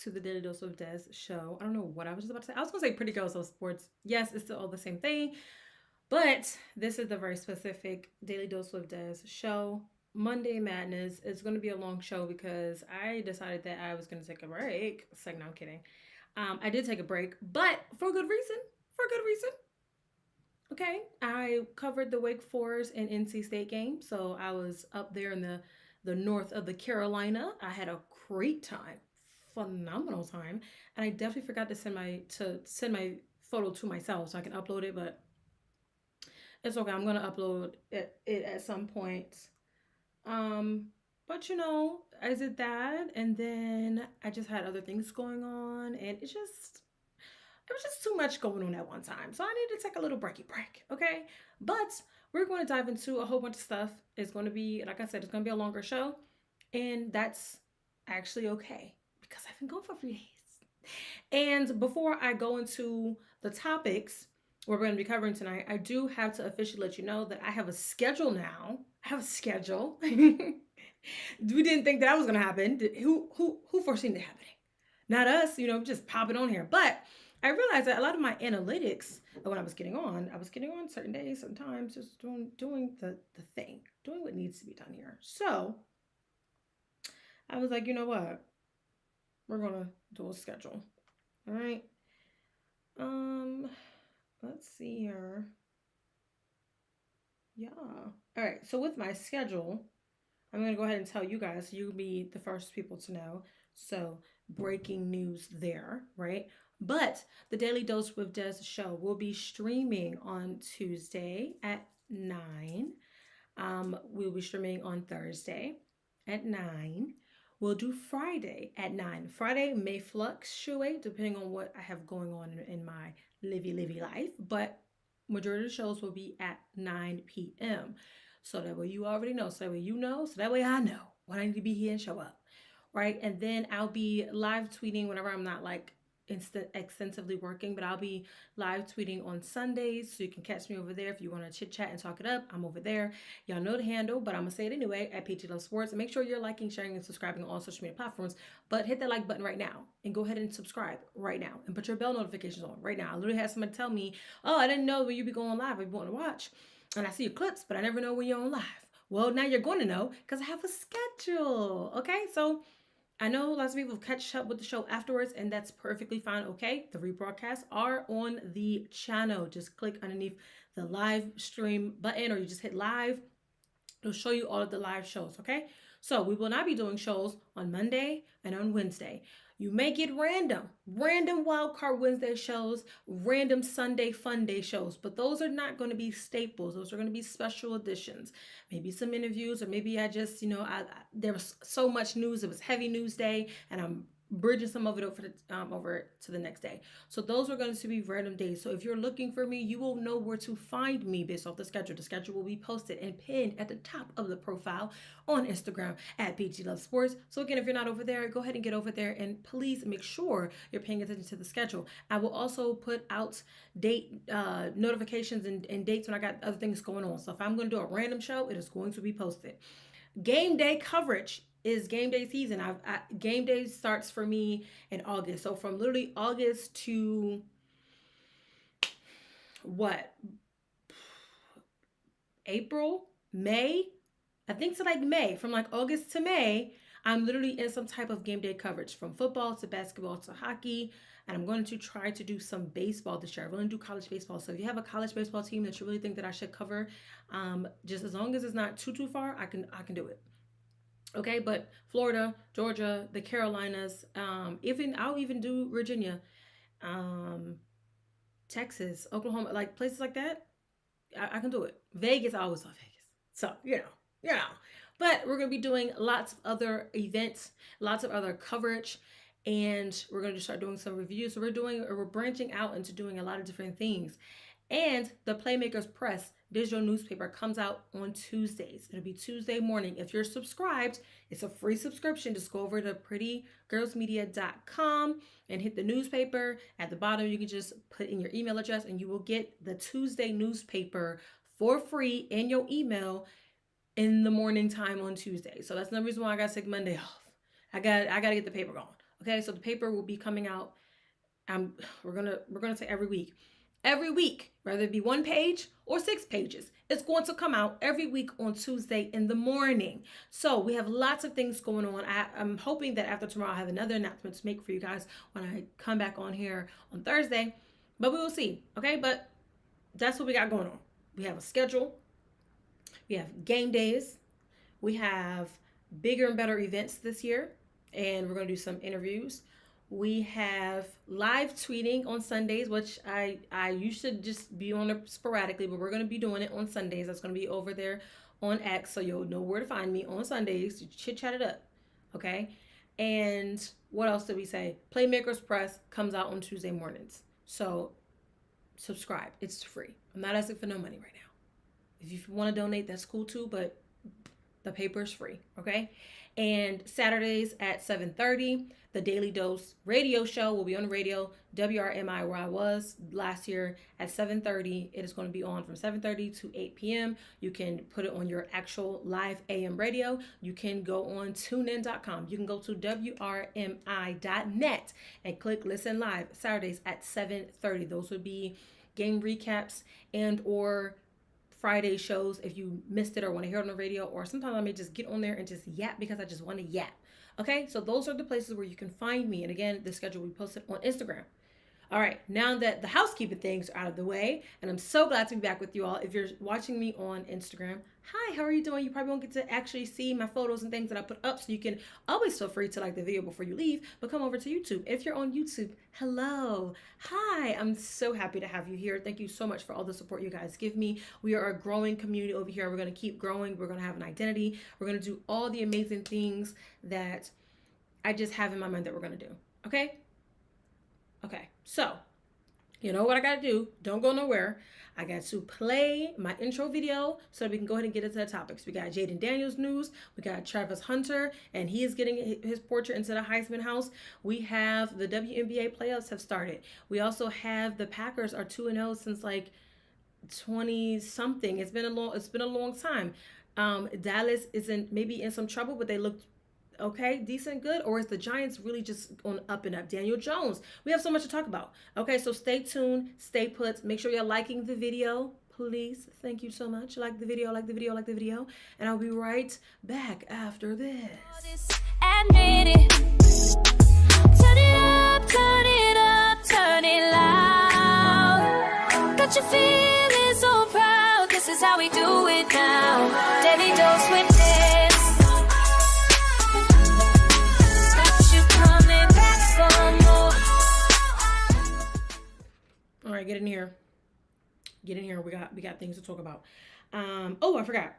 to the Daily Dose of Dez show. I don't know what I was just about to say. I was going to say Pretty Girls Love Sports. Yes, it's still all the same thing. But this is the very specific Daily Dose of Dez show. Monday Madness. It's going to be a long show because I decided that I was going to take a break. It's like, no, I'm kidding. I did take a break, but for good reason. For good reason. Okay, I covered the Wake Forest and NC State game, so I was up there in the north of the Carolina. I had a great time, phenomenal time, and I definitely forgot to send my photo to myself so I can upload it, but it's okay. I'm gonna upload it at some point. But I did that, and then I just had other things going on, and it was just too much going on at one time. So I need to take a little breaky break, okay? But we're going to dive into a whole bunch of stuff. It's going to be, like I said, it's going to be a longer show. And that's actually okay because I've been going for a few days. And before I go into the topics we're going to be covering tonight, I do have to officially let you know that I have a schedule now. I have a schedule. We didn't think that was going to happen. Who foreseen it happening? Not us, just popping on here. But I realized that a lot of my analytics, when I was getting on certain days, sometimes just doing the thing, doing what needs to be done here. So I was like, you know what? We're gonna do a schedule. All right. Let's see here. Yeah. All right. So with my schedule, I'm gonna go ahead and tell you guys. You'll be the first people to know. So breaking news there, right? But the Daily Dose with Dez show will be streaming on Tuesday at 9. We'll be streaming on Thursday at 9. We'll do Friday at 9. Friday may fluctuate depending on what I have going on in my livy life, but majority of the shows will be at 9 p.m. So that way you already know. So that way you know. So that way I know when I need to be here and show up. Right? And then I'll be live tweeting whenever I'm not like extensively working, but I'll be live tweeting on Sundays, so you can catch me over there if you want to chit chat and talk it up. I'm over there. Y'all know the handle, but I'm gonna say it anyway at PG Love Sports. And make sure you're liking, sharing, and subscribing on all social media platforms. But hit that like button right now and go ahead and subscribe right now and put your bell notifications on right now. I literally had somebody tell me, "Oh, I didn't know when you be going live. If you want to watch, and I see your clips, but I never know when you're on live." Well, now you're going to know because I have a schedule. Okay, so I know lots of people catch up with the show afterwards, and that's perfectly fine. Okay, the rebroadcasts are on the channel. Just click underneath the live stream button, or you just hit live. It'll show you all of the live shows. Okay, so we will not be doing shows on Monday and on Wednesday. You may get random wildcard Wednesday shows, random Sunday fun day shows, but those are not going to be staples. Those are going to be special editions. Maybe some interviews, or maybe I just, there was so much news. It was heavy news day, and I'm bridging some of it over to the next day. So those are going to be random days. So if you're looking for me, you will know where to find me based off the schedule. The schedule will be posted and pinned at the top of the profile on Instagram at PG Love Sports. So again, if you're not over there, go ahead and get over there, and please make sure you're paying attention to the schedule. I will also put out date notifications and dates when I got other things going on. So if I'm going to do a random show, it is going to be posted. Game day coverage is game day season. Game day starts for me in August. So from literally August to April, May, I think to like May, from like August to May, I'm literally in some type of game day coverage, from football to basketball to hockey. And I'm going to try to do some baseball this year. I really do college baseball. So if you have a college baseball team that you really think that I should cover, just as long as it's not too far, I can do it. Okay, but Florida, Georgia, the Carolinas, I'll even do Virginia, Texas, Oklahoma, like places like that. I can do it. Vegas, I always love Vegas. So, But we're going to be doing lots of other events, lots of other coverage, and we're going to start doing some reviews. So we're branching out into doing a lot of different things. And the Playmakers Press digital newspaper comes out on Tuesdays. It'll be Tuesday morning. If you're subscribed, it's a free subscription. Just go over to prettygirlsmedia.com and hit the newspaper. At the bottom, you can just put in your email address, and you will get the Tuesday newspaper for free in your email in the morning time on Tuesday. So that's another reason why I got to take Monday off. I got to get the paper going. Okay, so the paper will be coming out. We're gonna say every week. Every week, whether it be 1 page or 6 pages, it's going to come out every week on Tuesday in the morning. So we have lots of things going on. I'm hoping that after tomorrow, I have another announcement to make for you guys when I come back on here on Thursday. But we will see. Okay, but that's what we got going on. We have a schedule. We have game days. We have bigger and better events this year, and we're going to do some interviews. We have live tweeting on Sundays, which I used to just be on it sporadically, but we're going to be doing it on Sundays. That's going to be over there on X, so you'll know where to find me on Sundays. Chit chat it up, okay? And what else did we say? Playmakers Press comes out on Tuesday mornings. So subscribe. It's free. I'm not asking for no money right now. If you want to donate, that's cool too, but the paper is free, okay? And Saturdays at 7:30, the Daily Dose radio show will be on the radio, WRMI, where I was last year at 7:30. It is going to be on from 7:30 to 8 p.m. You can put it on your actual live AM radio. You can go on tunein.com. You can go to WRMI.net and click Listen Live Saturdays at 7:30. Those would be game recaps and or Friday shows if you missed it or want to hear it on the radio, or sometimes I may just get on there and just yap because I just want to yap. Okay, so those are the places where you can find me. And again, the schedule we posted on Instagram. All right, now that the housekeeping things are out of the way, and I'm so glad to be back with you all. If you're watching me on Instagram, hi, how are you doing? You probably won't get to actually see my photos and things that I put up, so you can always feel free to like the video before you leave, but come over to YouTube. If you're on YouTube, hello, hi, I'm so happy to have you here. Thank you so much for all the support you guys give me. We are a growing community over here. We're going to keep growing. We're going to have an identity. We're going to do all the amazing things that I just have in my mind that we're going to do. Okay? Okay, so you know what I got to do? Don't go nowhere. I got to play my intro video so that we can go ahead and get into the topics. We got Jaden Daniels news. We got Travis Hunter, and he is getting his portrait into the Heisman House. We have the WNBA playoffs have started. We also have the Packers are 2-0 since like 20 something. It's been a long time. Dallas isn't maybe in some trouble, but they looked okay, decent, good, or is the Giants really just on up and up? Daniel Jones. We have so much to talk about. Okay, so stay tuned, stay put. Make sure you're liking the video, please. Thank you so much. Like the video, like the video, like the video. And I'll be right back after this. Admit it. Turn it up, turn it up, turn it loud. Got you feeling so proud. This is how we do it now. Daily Dose with Dez. All right, get in here. Get in here. We got things to talk about. Oh, I forgot.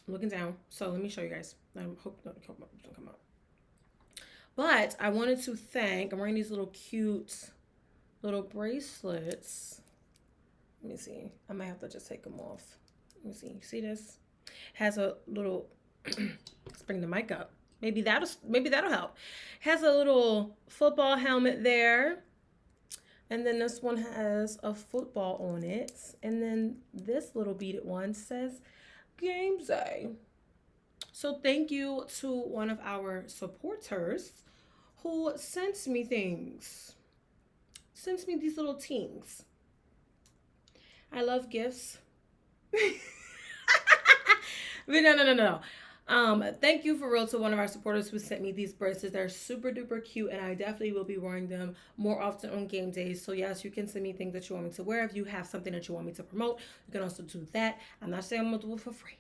I'm looking down. So let me show you guys. I hope don't come up. But I wanted to thank. I'm wearing these little cute little bracelets. Let me see. I might have to just take them off. Let me see. You see this? Has a little. Let's bring the mic up. Maybe that'll help. Has a little football helmet there. And then this one has a football on it. And then this little beaded one says Game Day. So thank you to one of our supporters who sent me things. Sends me these little things. I love gifts. But no. Thank you for real to one of our supporters who sent me these bracelets. They're super duper cute, and I definitely will be wearing them more often on game days. So yes, you can send me things that you want me to wear. If you have something that you want me to promote, you can also do that. I'm not saying I'm gonna do it for free.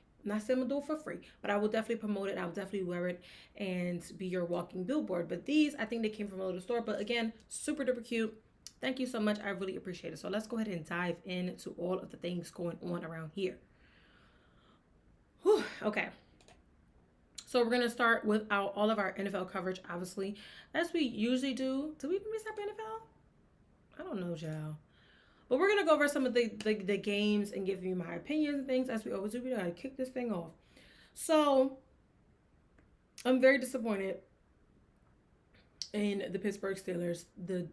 But I will definitely promote it. I will definitely wear it and be your walking billboard. But these, I think they came from a little store. But again, super duper cute. Thank you so much. I really appreciate it. So let's go ahead and dive into all of the things going on around here. Whew, okay. So we're going to start with all of our NFL coverage, obviously, as we usually do. Do we even miss up NFL? I don't know, y'all. But we're going to go over some of the games and give you my opinions and things as we always do. We got to kick this thing off. So I'm very disappointed in the Pittsburgh Steelers. The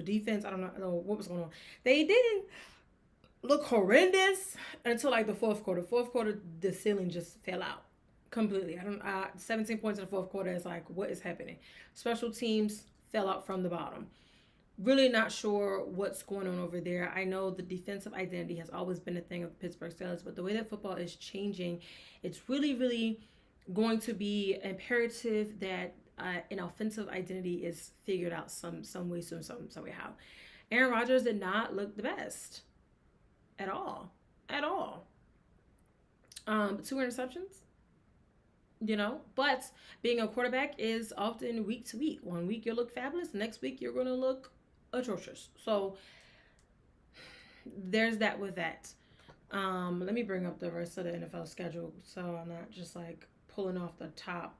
defense, I don't know what was going on. They didn't look horrendous until like the fourth quarter. Fourth quarter, the ceiling just fell out. Completely. 17 points in the fourth quarter is like, what is happening? Special teams fell out from the bottom. Really not sure what's going on over there. I know the defensive identity has always been a thing of the Pittsburgh Steelers, but the way that football is changing, it's really, really going to be imperative that an offensive identity is figured out some way, some way how. Aaron Rodgers did not look the best at all, at all. 2 interceptions, but being a quarterback is often week to week. One week you'll look fabulous, the next week you're going to look atrocious. So there's that with that. Let me bring up the rest of the NFL schedule so I'm not just like pulling off the top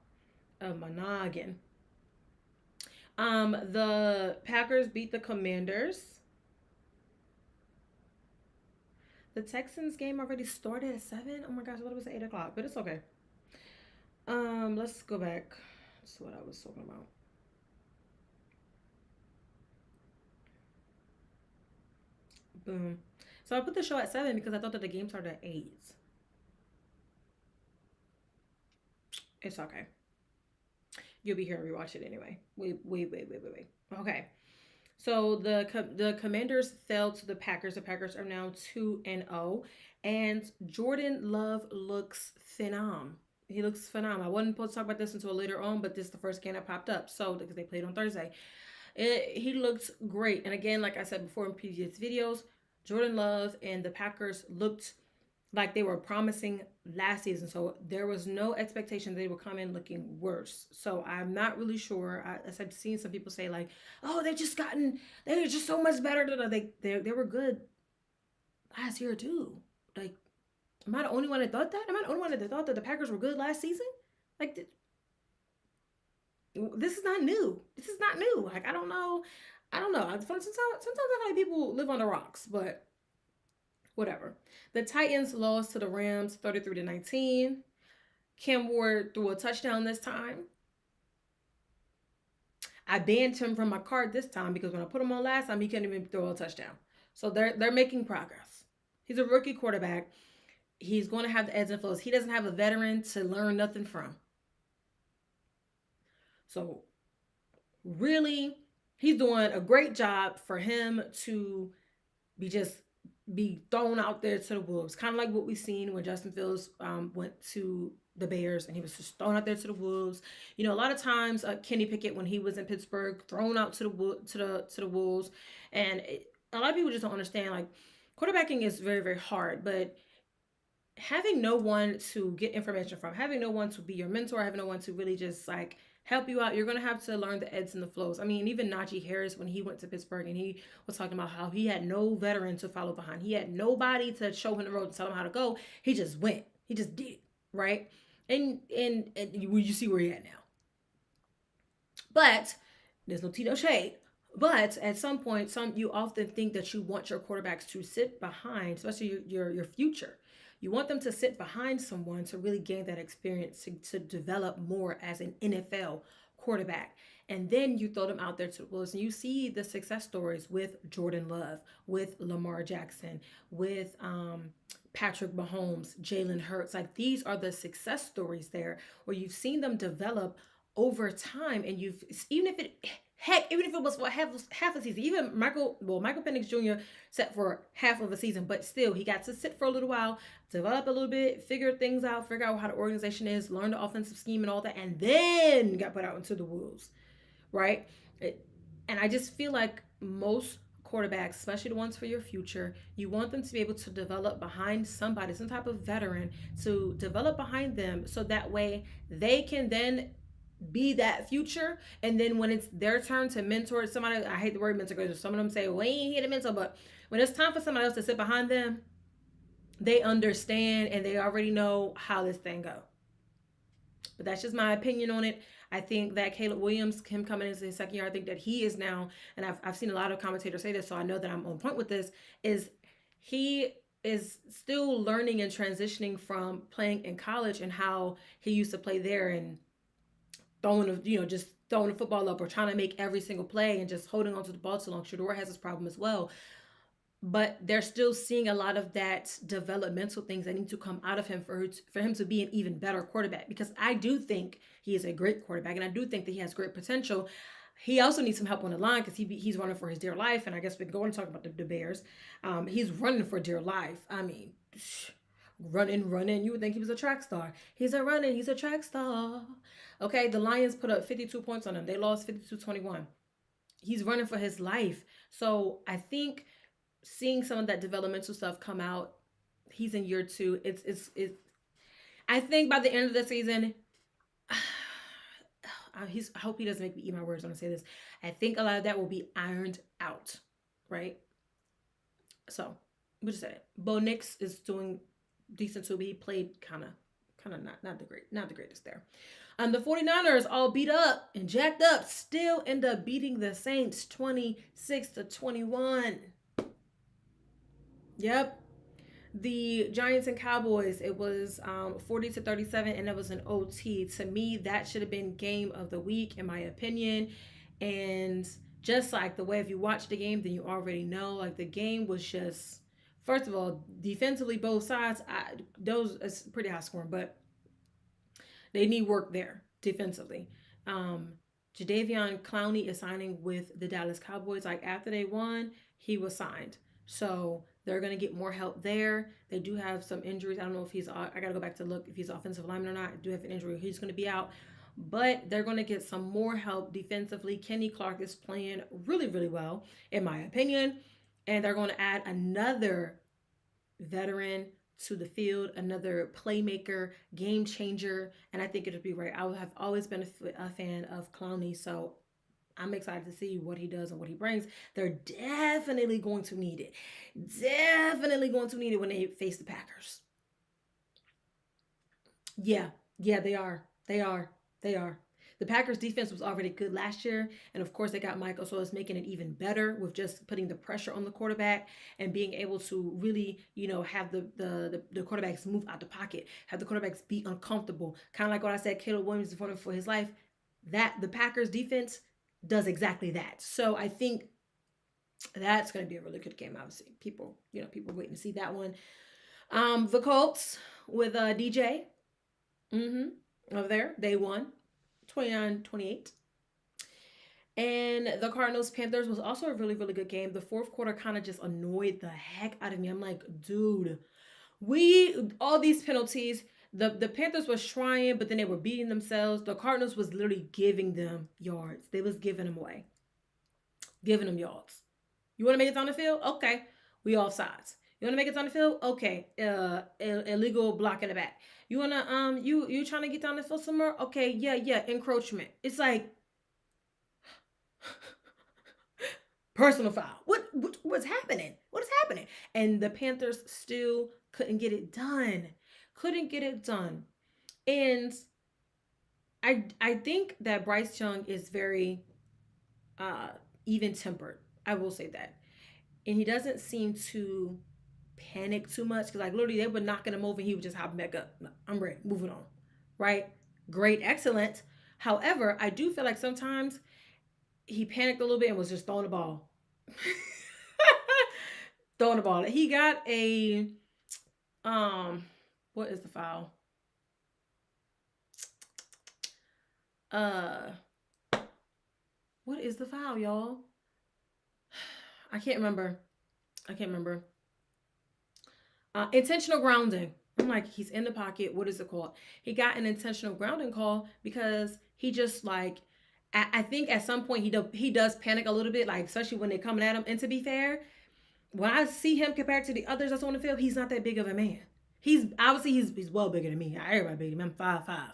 of my noggin. The Packers beat the Commanders. The Texans game already started at 7. Oh my gosh, I thought it was at 8 o'clock, but it's okay. Let's go back to what I was talking about. Boom. So I put the show at 7 because I thought that the game started at 8. It's okay. You'll be here and rewatch it anyway. Wait. Okay. So the Commanders fell to the Packers. The Packers are now 2-0, and Jordan Love looks phenom. He looks phenomenal. I wasn't supposed to talk about this until later on, but this is the first game that popped up. So because they played on Thursday, he looks great. And again, like I said before in previous videos, Jordan Love and the Packers looked like they were promising last season. So there was no expectation they would come in looking worse. So I'm not really sure. As I've seen some people say like, oh, they're just so much better. They were good last year too. Like, am I the only one that thought that? Am I the only one that thought that the Packers were good last season? Like, this is not new. This is not new. Like, I don't know. Sometimes I feel like people live on the rocks, but whatever. The Titans lost to the Rams 33-19. Cam Ward threw a touchdown this time. I banned him from my card this time because when I put him on last time, he couldn't even throw a touchdown. So they're making progress. He's a rookie quarterback. He's going to have the ebbs and flows. He doesn't have a veteran to learn nothing from. So really, he's doing a great job for him to be thrown out there to the wolves. Kind of like what we've seen when Justin Fields went to the Bears and he was just thrown out there to the wolves. A lot of times Kenny Pickett, when he was in Pittsburgh, thrown out to the wolves. And a lot of people just don't understand, like, quarterbacking is very, very hard, but having no one to get information from, having no one to be your mentor, having no one to really just like help you out, you're going to have to learn the ebbs and the flows. I mean, even Najee Harris, when he went to Pittsburgh and he was talking about how he had no veteran to follow behind, he had nobody to show him the road and tell him how to go. He just went. He just did, right? And you see where he at now. But there's no tea, no shade. But at some point, you often think that you want your quarterbacks to sit behind, especially your future. You want them to sit behind someone to really gain that experience, to develop more as an NFL quarterback. And then you throw them out there to the Wolves, and you see the success stories with Jordan Love, with Lamar Jackson, with Patrick Mahomes, Jalen Hurts. Like, these are the success stories there where you've seen them develop over time, and even if it was for half a season, even Michael Penix Jr. set for half of a season, but still he got to sit for a little while, develop a little bit, figure things out, figure out how the organization is, learn the offensive scheme and all that, and then got put out into the wolves, right? And I just feel like most quarterbacks, especially the ones for your future, you want them to be able to develop behind somebody, some type of veteran, to develop behind them so that way they can then be that future. And then when it's their turn to mentor somebody, I hate the word mentor because some of them say, well, we ain't here to mentor, but when it's time for somebody else to sit behind them, they understand and they already know how this thing go. But that's just my opinion on it. I think that Caleb Williams, him coming into his second year, I think that he is now, and I've seen a lot of commentators say this, so I know that I'm on point with this, is he is still learning and transitioning from playing in college and how he used to play there and just throwing the football up or trying to make every single play and just holding on to the ball too long. Shedeur has this problem as well. But they're still seeing a lot of that developmental things that need to come out of him for him to be an even better quarterback. Because I do think he is a great quarterback, and I do think that he has great potential. He also needs some help on the line because he's running for his dear life. And I guess we can go and talk about the Bears. He's running for dear life. I mean, running. You would think he was a track star. He's a track star. Okay, the Lions put up 52 points on him. They lost 52-21. He's running for his life. So I think seeing some of that developmental stuff come out, he's in year 2. It's I think by the end of the season, I hope he doesn't make me eat my words when I say this. I think a lot of that will be ironed out, right? So we just said it. Bo Nix is doing decent too, but he played kind of not the greatest there. The 49ers all beat up and jacked up still end up beating the Saints 26-21. Yep. The Giants and Cowboys, it was 40-37, and it was an OT. To me, that should have been game of the week, in my opinion. And just like the way, if you watch the game, then you already know, like, the game was just, first of all, defensively, both sides, those is pretty high scoring, but they need work there defensively. Jadeveon Clowney is signing with the Dallas Cowboys. Like, after they won, he was signed. So they're going to get more help there. They do have some injuries. I don't know if I got to go back to look if he's offensive lineman or not. I do have an injury. He's going to be out. But they're going to get some more help defensively. Kenny Clark is playing really, really well, in my opinion. And they're going to add another veteran to the field, another playmaker, game changer. And I think it'll be right. I have always been a fan of Clowney. So I'm excited to see what he does and what he brings. They're definitely going to need it. Definitely going to need it when they face the Packers. Yeah, they are. The Packers defense was already good last year. And of course, they got Michael, so it's making it even better with just putting the pressure on the quarterback and being able to really, have the quarterbacks move out the pocket, have the quarterbacks be uncomfortable. Kind of like what I said, Caleb Williams is running for his life. That the Packers defense does exactly that. So I think that's going to be a really good game. Obviously, people waiting to see that one. The Colts with DJ over there, they won 29-28. And the Cardinals Panthers was also a really, really good game. The fourth quarter kind of just annoyed the heck out of me. I'm like, dude, all these penalties. The Panthers was trying, but then they were beating themselves. The Cardinals was literally giving them yards. They was giving them away. Giving them yards. You want to make it on the field? Okay. We offsides. You want to make it on the field? Okay. Illegal block in the back. You want to, you trying to get down the field somewhere? Okay. Yeah. Encroachment. It's like, personal foul. What's happening? What is happening? And the Panthers still couldn't get it done. And I think that Bryce Young is very even-tempered. I will say that. And he doesn't seem to panic too much because, like, literally they were knocking him over and he would just hop back up. No, I'm ready. Moving on. Right? Great. Excellent. However, I do feel like sometimes he panicked a little bit and was just throwing the ball. He got a what is the foul? What is the foul, y'all? I can't remember. Intentional grounding. I'm like, he's in the pocket. What is it called? He got an intentional grounding call because he just, like, I think at some point he does panic a little bit, like, especially when they're coming at him. And to be fair, when I see him compared to the others that's on the field, he's not that big of a man. He's well bigger than me. Everybody bigger than me. I'm 5'5".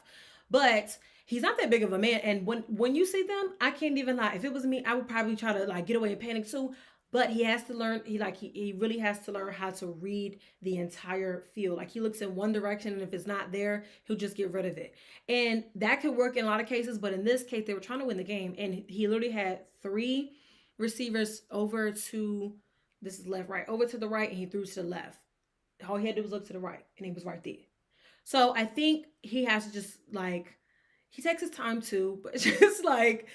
But he's not that big of a man. And when you see them, I can't even lie. If it was me, I would probably try to, like, get away and panic too. But he has to learn, he really has to learn how to read the entire field. Like, he looks in one direction, and if it's not there, he'll just get rid of it. And that could work in a lot of cases, but in this case, they were trying to win the game. And he literally had 3 receivers over to, this is left, right, over to the right, and he threw to the left. All he had to do was look to the right, and he was right there. So I think he has to just, like, he takes his time too, but just, like,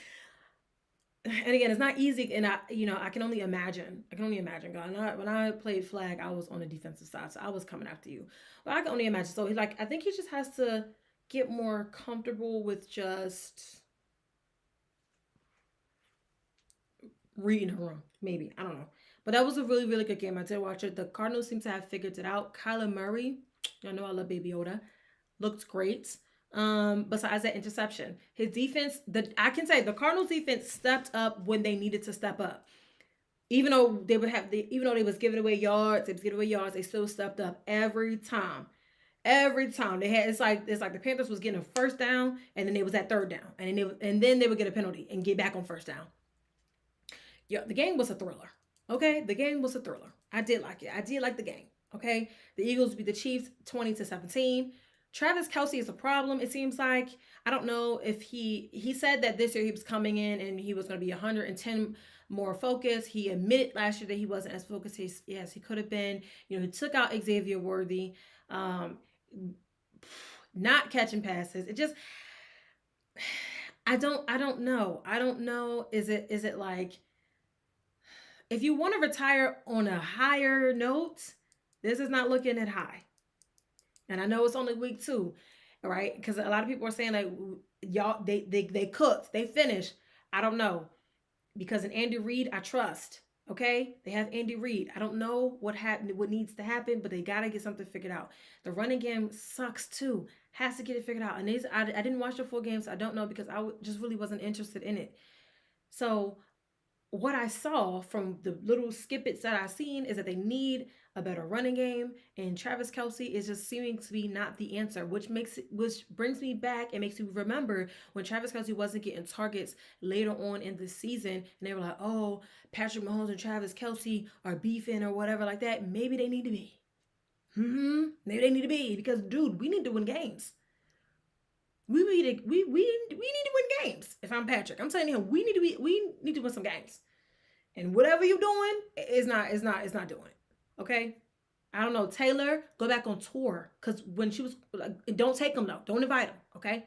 and again, it's not easy, and I can only imagine, God. When I played flag, I was on the defensive side, so I was coming after you. But I can only imagine. So I think he just has to get more comfortable with just reading her wrong. Maybe. I don't know. But that was a really, really good game. I did watch it. The Cardinals seem to have figured it out. Kyler Murray, I know I love Baby Yoda, looked great. Besides that interception, his defense, I can say the Cardinals defense stepped up when they needed to step up. Even though even though they was giving away yards, they still stepped up every time. Every time they had, it's like the Panthers was getting a first down, and then they was at third down, and then they would get a penalty and get back on first down. Yeah, the game was a thriller. Okay, the game was a thriller. I did like it. I did like the game. Okay, the Eagles beat the Chiefs 20-17. Travis Kelce is a problem. It seems like, I don't know if he said that this year he was coming in and he was going to be 110 more focused. He admitted last year that he wasn't as focused as yes he could have been. He took out Xavier Worthy, not catching passes. It just, I don't know. Is it like, if you want to retire on a higher note, this is not looking at high. And I know it's only week 2, right? Because a lot of people are saying like, y'all, they cooked, they finished. I don't know, because in Andy Reid, I trust. Okay, they have Andy Reid. I don't know what needs to happen, but they gotta get something figured out. The running game sucks too. Has to get it figured out. And I didn't watch the full game, so I don't know, because I just really wasn't interested in it. So what I saw from the little snippets that I've seen is that they need a better running game, and Travis Kelce is just seeming to be not the answer, which brings me back and makes me remember when Travis Kelce wasn't getting targets later on in the season, and they were like, oh, Patrick Mahomes and Travis Kelce are beefing or whatever like that. Maybe they need to be. Maybe they need to be, because dude, we need to win games. We need to win games. If I'm Patrick, I'm telling you, we need to win some games. And whatever you're doing is not doing it. Okay? I don't know. Taylor, go back on tour. Because when she was like, don't take them though. Don't invite them. Okay?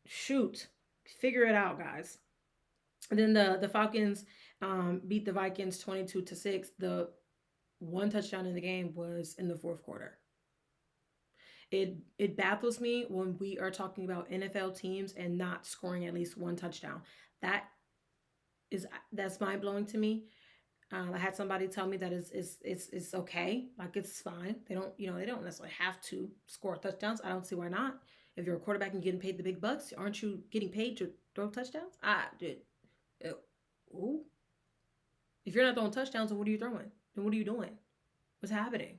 Shoot. Figure it out, guys. And then the Falcons beat the Vikings 22-6. The one touchdown in the game was in the fourth quarter. It baffles me when we are talking about NFL teams and not scoring at least one touchdown. That's mind blowing to me. I had somebody tell me that it's okay, like it's fine. They don't necessarily have to score touchdowns. I don't see why not. If you're a quarterback and getting paid the big bucks, aren't you getting paid to throw touchdowns? If you're not throwing touchdowns, then what are you throwing? Then what are you doing? What's happening?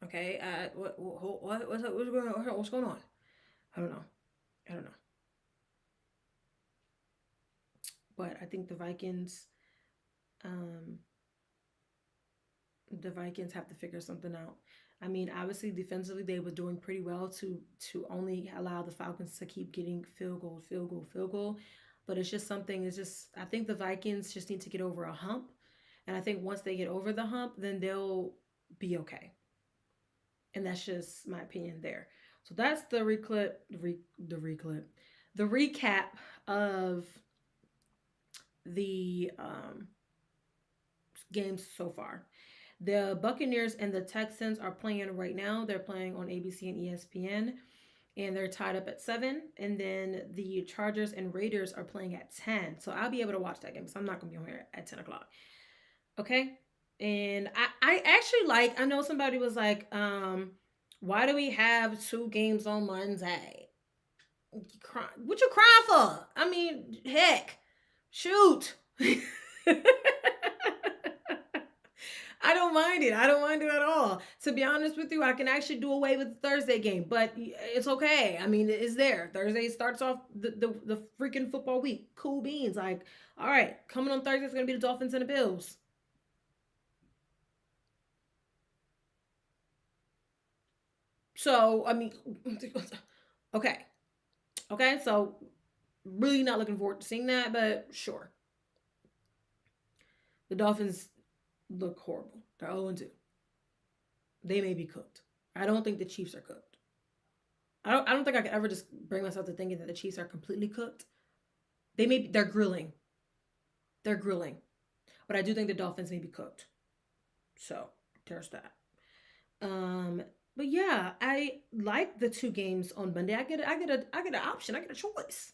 Okay, what's going on? I don't know. But I think the Vikings have to figure something out. I mean, obviously defensively they were doing pretty well to only allow the Falcons to keep getting field goal. But it's just I think the Vikings just need to get over a hump. And I think once they get over the hump, then they'll be okay. And that's just my opinion there. So that's the recap of the games so far. The Buccaneers and the Texans are playing right now. They're playing on ABC and ESPN, and they're tied up at 7. And then the Chargers and Raiders are playing at 10. So I'll be able to watch that game because I'm not going to be on here at 10 o'clock. Okay? And I actually I know somebody was like, why do we have 2 games on Monday? What you crying for? I mean, heck, shoot. I don't mind it. I don't mind it at all. To be honest with you, I can actually do away with the Thursday game, but it's okay. I mean, it's there. Thursday starts off the freaking football week. Cool beans. Like, all right, coming on Thursday is going to be the Dolphins and the Bills. So, I mean, okay. Okay, so really not looking forward to seeing that, but sure. The Dolphins look horrible. They're 0-2. They may be cooked. I don't think the Chiefs are cooked. I don't think I could ever just bring myself to thinking that the Chiefs are completely cooked. They're grilling. They're grilling. But I do think the Dolphins may be cooked. So there's that. But yeah, I like the 2 games on Monday. I get an option. I get a choice.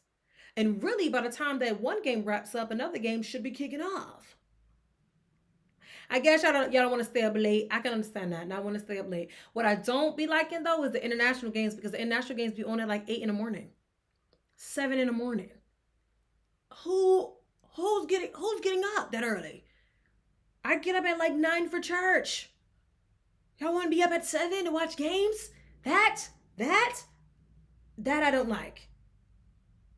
And really, by the time that one game wraps up, another game should be kicking off. I guess y'all don't want to stay up late. I can understand that. And I want to stay up late. What I don't be liking though is the international games, because the international games be on at like 8 in the morning, 7 in the morning. Who who's getting up that early? I get up at like 9 for church. Y'all want to be up at 7 to watch games? That that that I don't like.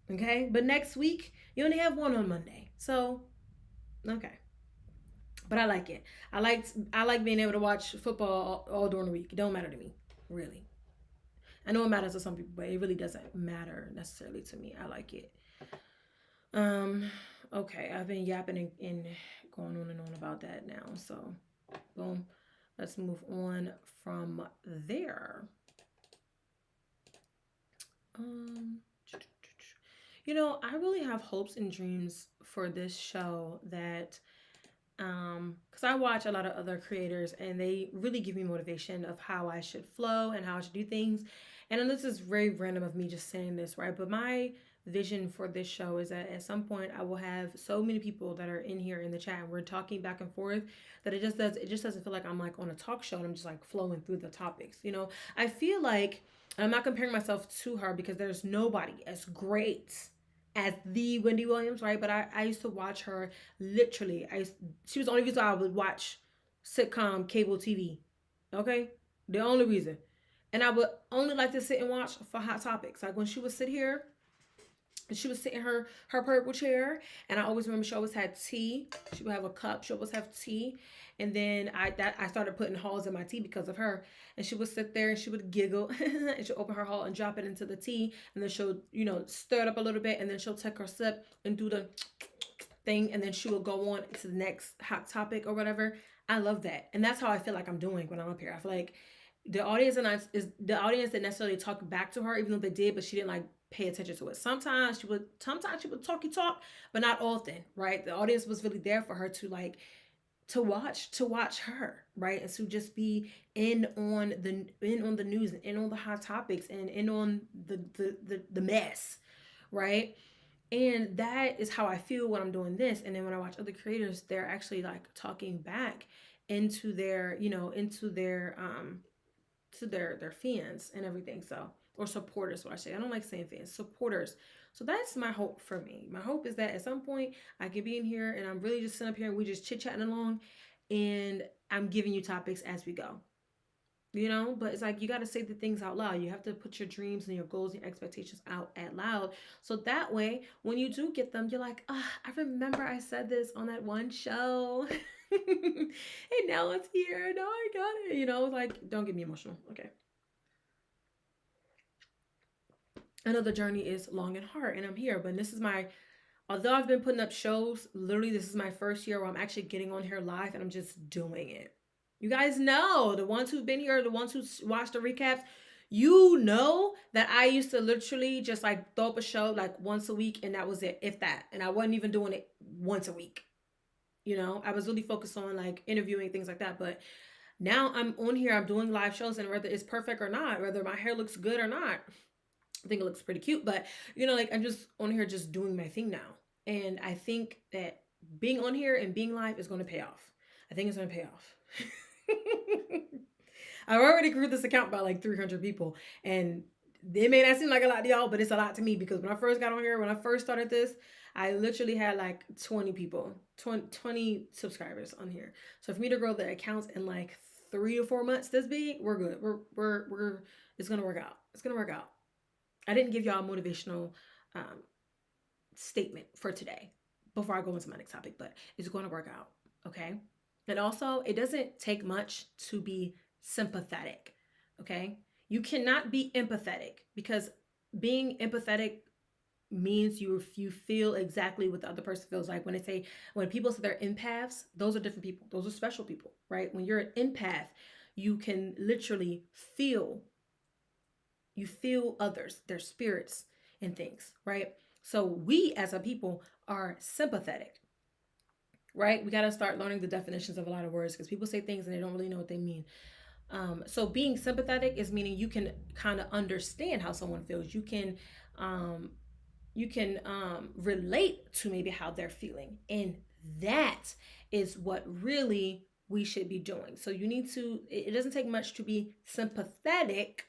Okay, but next week you only have one on Monday, so okay. But I like it. I like being able to watch football all during the week. It don't matter to me, really. I know it matters to some people, but it really doesn't matter necessarily to me. I like it. Um, okay, I've been yapping and going on and on about that now. So, boom. Let's move on from there. Um, I really have hopes and dreams for this show that because I watch a lot of other creators and they really give me motivation of how I should flow and how I should do things. And then this is very random of me just saying this, right? But my vision for this show is that at some point I will have so many people that are in here in the chat and we're talking back and forth that it just doesn't feel like I'm like on a talk show and I'm just like flowing through the topics. I feel like, and I'm not comparing myself to her because there's nobody as great as the Wendy Williams, right? But I used to watch her literally. She was the only reason I would watch sitcom cable TV. Okay? The only reason. And I would only like to sit and watch for hot topics. Like when she would sit here and she would sit in her purple chair, and I always remember she always had tea. She would have a cup. She always have tea, and then I started putting halls in my tea because of her. And she would sit there and she would giggle, and she'll open her hall and drop it into the tea, and then she'll stir it up a little bit, and then she'll take her sip and do the thing, and then she will go on to the next hot topic or whatever. I love that, and that's how I feel like I'm doing when I'm up here. I feel like the audience didn't necessarily talk back to her, even though they did, but she didn't like pay attention to it. Sometimes she would talk, but not often, right? The audience was really there for her to like to watch her, right? And to just be in on the news and in on the hot topics and in on the mess, right? And that is how I feel when I'm doing this. And then when I watch other creators, they're actually like talking back into their, to their fans and everything. So, or supporters, what I say. I don't like saying fans, supporters. So that's my hope for me. My hope is that at some point I can be in here and I'm really just sitting up here and we just chit-chatting along and I'm giving you topics as we go. But it's like you got to say the things out loud. You have to put your dreams and your goals and your expectations out at loud. So that way, when you do get them, you're like, I remember I said this on that one show. And now it's here. Now I got it. Like, don't get me emotional. Okay. I know the journey is long and hard, and I'm here, but although I've been putting up shows, literally this is my first year where I'm actually getting on here live and I'm just doing it. You guys know, the ones who've been here, the ones who watch the recaps, you know that I used to literally just like throw up a show like once a week and that was it, if that. And I wasn't even doing it once a week. I was really focused on like interviewing, things like that. But now I'm on here, I'm doing live shows, and whether it's perfect or not, whether my hair looks good or not, I think it looks pretty cute, but like I'm just on here just doing my thing now. And I think that being on here and being live is going to pay off. I think it's going to pay off. I've already grew this account by like 300 people, and it may not seem like a lot to y'all, but it's a lot to me because when I first got on here, when I first started this, I literally had like 20 people, 20 subscribers on here. So for me to grow the accounts in like 3 or 4 months this big, we're good. We're it's going to work out. It's going to work out. I didn't give y'all a motivational statement for today before I go into my next topic, but it's going to work out, okay? And also, it doesn't take much to be sympathetic, okay? You cannot be empathetic because being empathetic means you feel exactly what the other person feels like. When people say they're empaths, those are different people. Those are special people, right? When you're an empath, you can literally feel others, their spirits and things, right? So we as a people are sympathetic, right? We got to start learning the definitions of a lot of words because people say things and they don't really know what they mean. So being sympathetic is meaning you can kind of understand how someone feels. You can relate to maybe how they're feeling. And that is what really we should be doing. So you need to, it doesn't take much to be sympathetic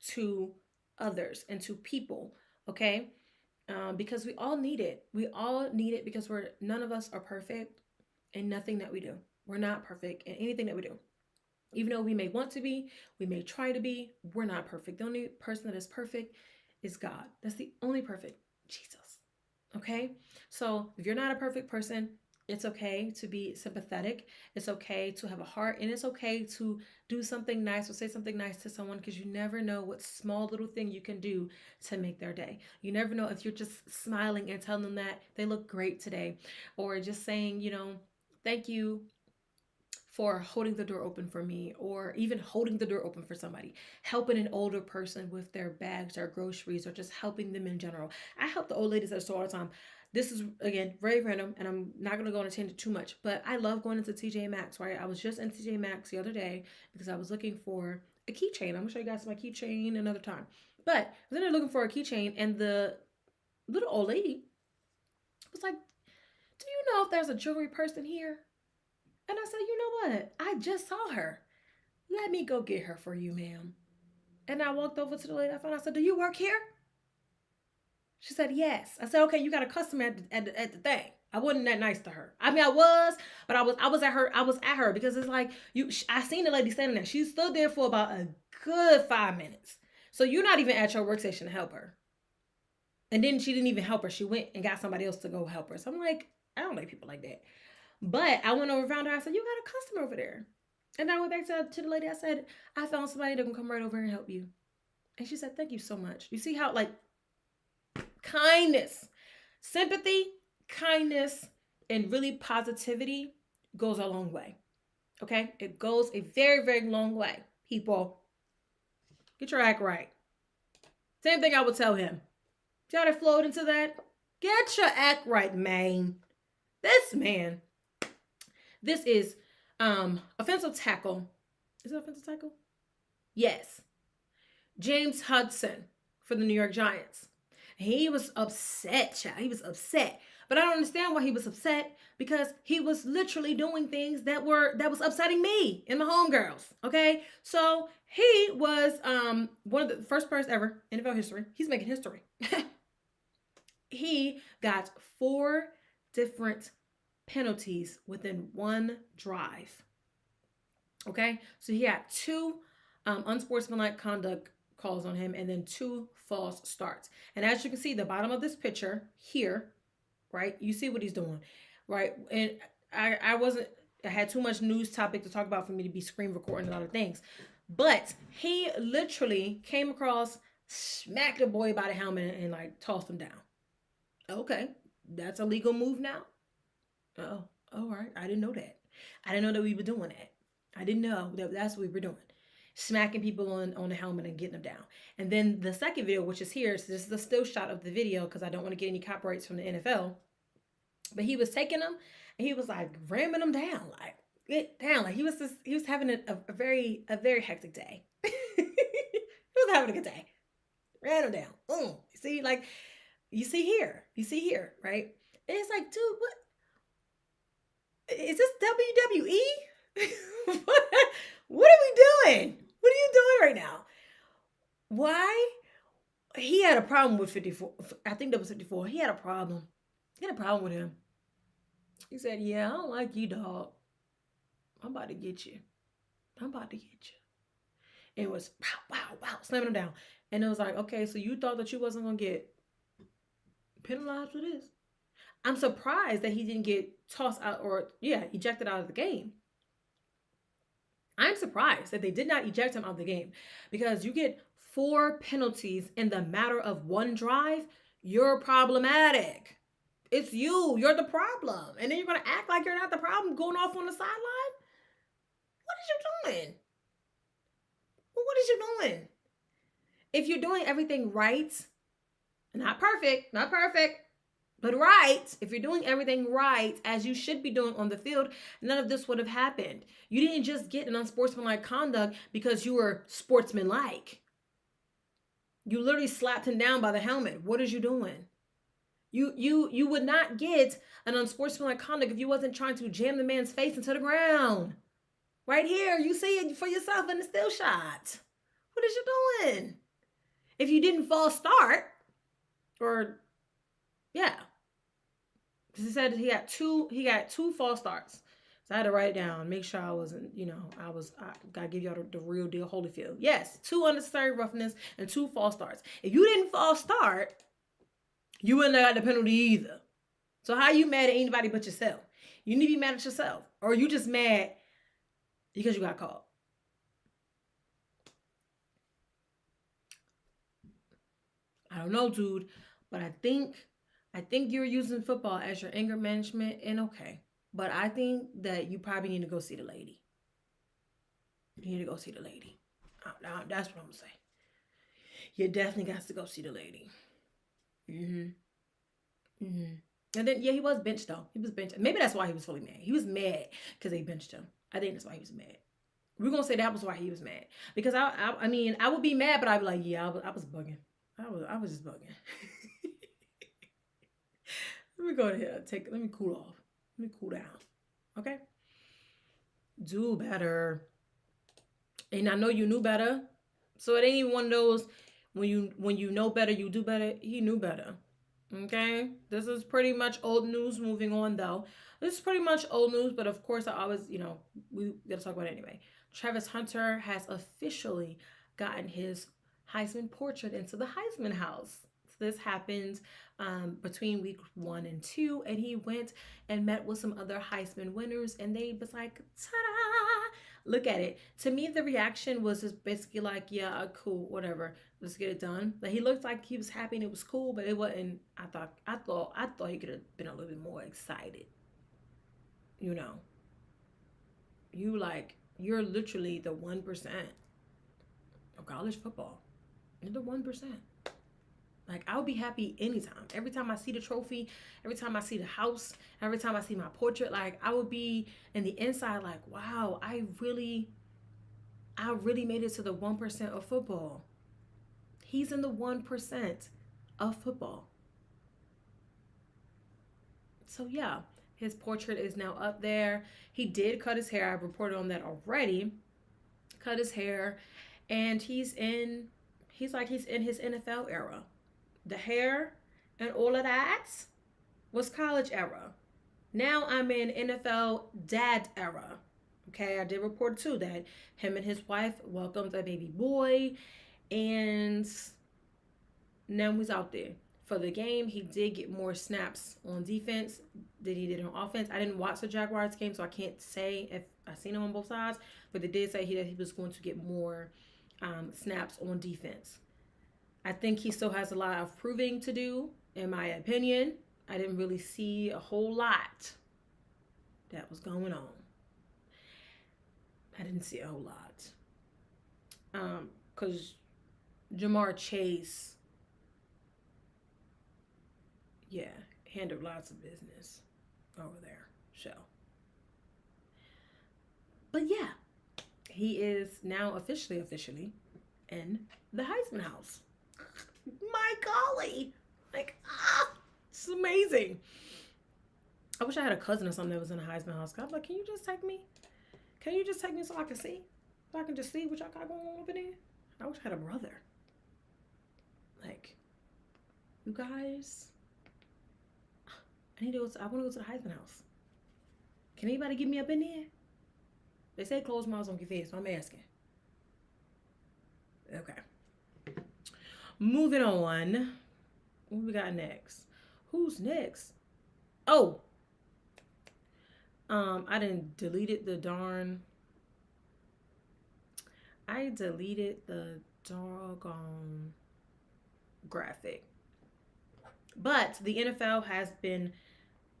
to others and to people, okay? Because we all need it. We all need it because none of us are perfect in nothing that we do. We're not perfect in anything that we do. Even though we may want to be, we may try to be, we're not perfect. The only person that is perfect is God. That's the only perfect, Jesus. Okay? So if you're not a perfect person, it's okay to be sympathetic. It's okay to have a heart, and it's okay to do something nice or say something nice to someone, because you never know what small little thing you can do to make their day. You never know if you're just smiling and telling them that they look great today, or just saying, thank you for holding the door open for me, or even holding the door open for somebody, helping an older person with their bags or groceries, or just helping them in general. I help the old ladies at the store all the time. This is, again, very random, and I'm not going to go on a tangent too much, but I love going into TJ Maxx, right? I was just in TJ Maxx the other day because I was looking for a keychain. I'm going to show you guys my keychain another time. But I was in there looking for a keychain, and the little old lady was like, do you know if there's a jewelry person here? And I said, you know what? I just saw her. Let me go get her for you, ma'am. And I walked over to the lady. I said, do you work here? She said, yes. I said, okay, you got a customer at the thing. I wasn't that nice to her. I mean, I was, but I was at her because it's like, I seen the lady standing there. She stood there for about a good 5 minutes. So you're not even at your workstation to help her. And then she didn't even help her. She went and got somebody else to go help her. So I'm like, I don't like people like that. But I went over and found her. I said, you got a customer over there. And I went back to the lady. I said, I found somebody that can come right over and help you. And she said, thank you so much. You see how, like, kindness, sympathy, kindness, and really positivity goes a long way. Okay? It goes a very, very long way. People, get your act right. Same thing I would tell him. See how they flowed into that? Get your act right, man. This man. This is offensive tackle. Is it offensive tackle? Yes. James Hudson for the New York Giants. He was upset, child. He was upset. But I don't understand why he was upset, because he was literally doing things that was upsetting me and my homegirls. Okay? So he was one of the first players ever in NFL history. He's making history. He got 4 different penalties within one drive. Okay, so he had 2 unsportsmanlike conduct calls on him, and then 2 false starts. And as you can see, the bottom of this picture here, right, you see what he's doing, right? And I had too much news topic to talk about for me to be screen recording a lot of things, but he literally came across, smacked the boy by the helmet, and like tossed him down. Okay, that's a legal move now. Oh, all right. I didn't know that. I didn't know that we were doing that. I didn't know that that's what we were doing. Smacking people on the helmet and getting them down. And then the second video, which is here, so this is a still shot of the video because I don't want to get any copyrights from the NFL. But he was taking them and he was like ramming them down, like get down. Like he was having a very hectic day. He was having a good day. Ran them down. You see here, right? And it's like, dude, what? Is this WWE? What are we doing? What are you doing right now? Why? He had a problem with 54. I think that was 54. He had a problem. He had a problem with him. He said, yeah, I don't like you, dog. I'm about to get you. And it was wow, slamming him down. And it was like, okay, so you thought that you wasn't going to get penalized for this? I'm surprised that he didn't get tossed out ejected out of the game. I'm surprised that they did not eject him out of the game, because you get 4 penalties in the matter of one drive. You're problematic. It's you. You're the problem. And then you're going to act like you're not the problem going off on the sideline? What is you doing? What is you doing? If you're doing everything right, not perfect, but right, if you're doing everything right as you should be doing on the field, none of this would have happened. You didn't just get an unsportsmanlike conduct because you were sportsmanlike. You literally slapped him down by the helmet. What is you doing? You would not get an unsportsmanlike conduct if you wasn't trying to jam the man's face into the ground. Right here, you see it for yourself in the still shot. What is you doing? If you didn't false start, or yeah, because he said he got two false starts. So I had to write it down, make sure I wasn't, I gotta give y'all the real deal Holyfield. Yes, 2 unnecessary roughness and 2 false starts. If you didn't false start, you wouldn't have got the penalty either. So how you mad at anybody but yourself? You need to be mad at yourself. Or you just mad because you got caught. I don't know, dude, but I think you're using football as your anger management, and okay. But I think that you probably need to go see the lady. You need to go see the lady. That's what I'm going to say. You definitely got to go see the lady. And then, yeah, he was benched, though. He was benched. Maybe that's why he was really mad. He was mad because they benched him. I think that's why he was mad. We're going to say that was why he was mad. Because, I mean, I would be mad, but I'd be like, yeah, I was bugging. I was just bugging. Let me go ahead. Let me cool off. Let me cool down. Okay? Do better. And I know you knew better. So it ain't even one of those when you know better, you do better. He knew better. Okay? This is pretty much old news. Moving on, though. This is pretty much old news, but of course I always, we gotta talk about it anyway. Travis Hunter has officially gotten his Heisman portrait into the Heisman House. So this happened between week 1 and 2, and he went and met with some other Heisman winners, and they was like, ta-da! Look at it. To me, the reaction was just basically like, yeah, cool, whatever, let's get it done. Like, he looked like he was happy and it was cool, but it wasn't. I thought he could have been a little bit more excited. You're literally the 1% of college football. You're the 1%. Like, I'll be happy anytime. Every time I see the trophy, every time I see the house, every time I see my portrait, like, I would be in the inside like, wow, I really made it to the 1% of football. He's in the 1% of football. So, yeah, his portrait is now up there. He did cut his hair. I've reported on that already. Cut his hair. And he's in his NFL era. The hair and all of that was college era. Now I'm in NFL dad era. Okay, I did report too that him and his wife welcomed a baby boy, and now he's out there. For the game, he did get more snaps on defense than he did on offense. I didn't watch the Jaguars game, so I can't say if I seen him on both sides, but they did say that he was going to get more snaps on defense. I think he still has a lot of proving to do, in my opinion. I didn't really see a whole lot that was going on. I didn't see a whole lot. Because Jamar Chase, yeah, handled lots of business over there. So. But yeah, he is now officially in the Heisman House. My golly. Like, it's amazing. I wish I had a cousin or something that was in the Heisman House. I'm like, can you just take me? Can you just take me so I can see? So I can just see what y'all got going on over there? I wish I had a brother. Like, you guys, I want to go to the Heisman House. Can anybody get me up in there? They say closed mouths don't get fed, so I'm asking. Okay. Moving on. What we got next? Who's next? Oh. I didn't deleted the darn. I deleted the doggone graphic. But the NFL has been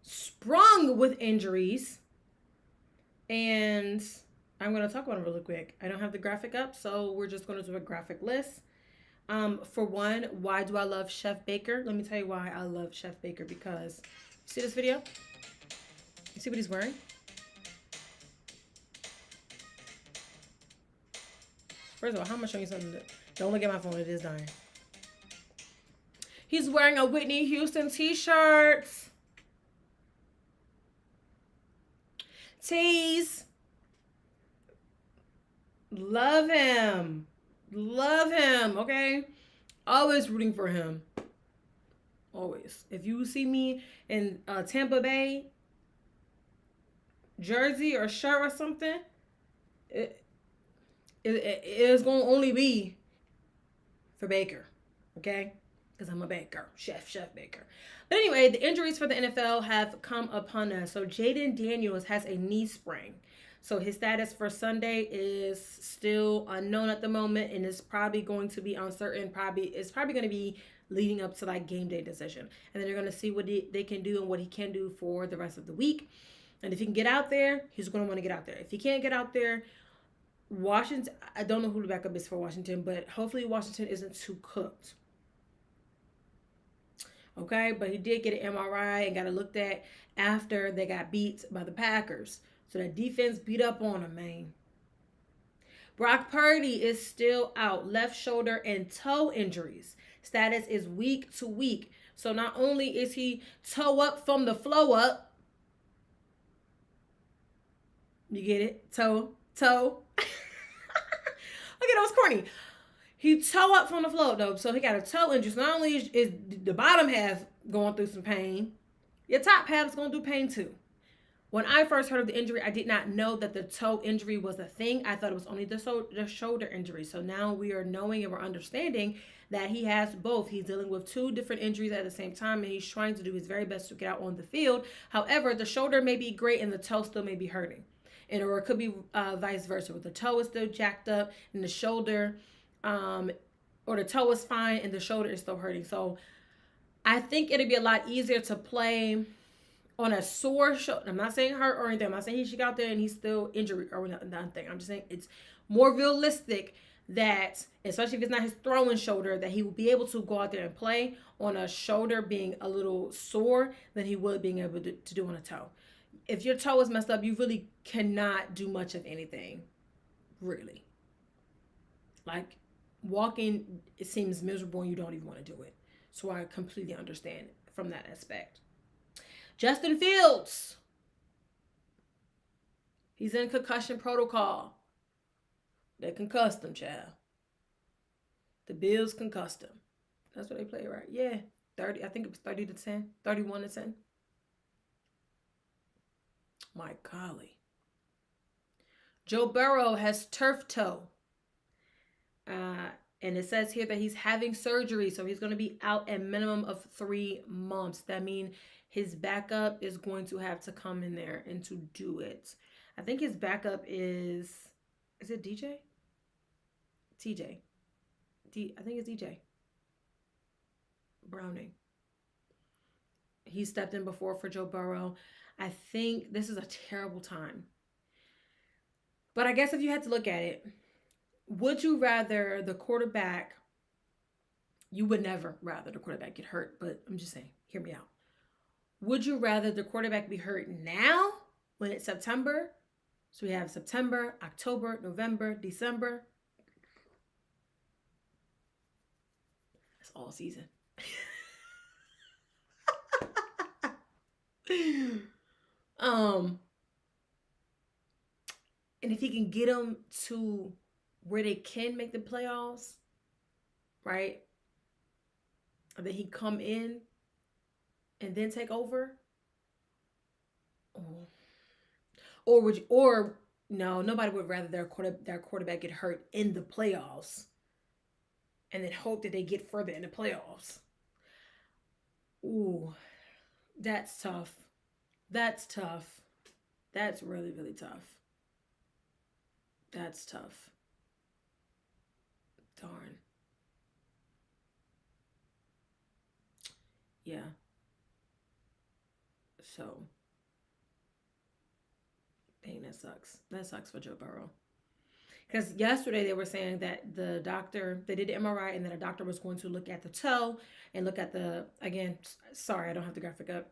sprung with injuries. And I'm going to talk about them really quick. I don't have the graphic up, so we're just going to do a graphic list. For one, why do I love Chef Baker? Let me tell you why I love Chef Baker, because you see this video? You see what he's wearing? First of all, how am I showing you something? Don't look at my phone. It is dying. He's wearing a Whitney Houston t-shirt. Tease. Love him. Love him, okay? Always rooting for him. Always. If you see me in Tampa Bay jersey or shirt or something, it is going to only be for Baker, okay? Because I'm a baker, chef Baker. But anyway, the injuries for the NFL have come upon us. So Jaden Daniels has a knee sprain. So his status for Sunday is still unknown at the moment, and it's probably going to be uncertain. It's probably going to be leading up to like game day decision. And then they're going to see what they can do and what he can do for the rest of the week. And if he can get out there, he's going to want to get out there. If he can't get out there, Washington, I don't know who the backup is for Washington, but hopefully Washington isn't too cooked. Okay, but he did get an MRI and got it looked at after they got beat by the Packers. So that defense beat up on him, man. Brock Purdy is still out. Left shoulder and toe injuries. Status is week to week. So not only is he toe up from the flow up. You get it? Toe. Okay, that was corny. He toe up from the flow up, though. So he got a toe injury. So not only is the bottom half going through some pain, your top half is going to do pain too. When I first heard of the injury, I did not know that the toe injury was a thing. I thought it was only the shoulder injury. So now we are knowing and we're understanding that he has both. He's dealing with two different injuries at the same time, and he's trying to do his very best to get out on the field. However, the shoulder may be great and the toe still may be hurting. Or it could be vice versa, where the toe is still jacked up and the shoulder, or the toe is fine and the shoulder is still hurting. So I think it'd be a lot easier to play on a sore shoulder. I'm not saying hurt or anything. I'm not saying he should go out there and he's still injured or nothing. I'm just saying it's more realistic that, especially if it's not his throwing shoulder, that he will be able to go out there and play on a shoulder being a little sore than he would being able to do on a toe. If your toe is messed up, you really cannot do much of anything, really. Like, walking, it seems miserable and you don't even want to do it. So I completely understand from that aspect. Justin Fields. He's in concussion protocol. They concussed him, child. The Bills concussed him. That's what they play, right? Yeah. 30, I think it was 30-10. 31-10. My golly. Joe Burrow has turf toe. And it says here that he's having surgery, so he's going to be out a minimum of 3 months. That means his backup is going to have to come in there and to do it. I think his backup is it DJ? TJ. I think it's DJ Browning. He stepped in before for Joe Burrow. I think this is a terrible time. But I guess if you had to look at it, would you rather the quarterback, you would never rather the quarterback get hurt, but I'm just saying, hear me out. Would you rather the quarterback be hurt now when it's September? So we have September, October, November, December. That's all season. And if he can get them to where they can make the playoffs, right? And then he come in and then take over. Or no, nobody would rather their quarterback get hurt in the playoffs and then hope that they get further in the playoffs. Ooh, that's tough. That's tough. That's really, really tough. That's tough. Darn. Yeah. So, dang, that sucks. That sucks for Joe Burrow. Because yesterday they were saying that they did the MRI and then a doctor was going to look at the toe and look at again, sorry, I don't have the graphic up.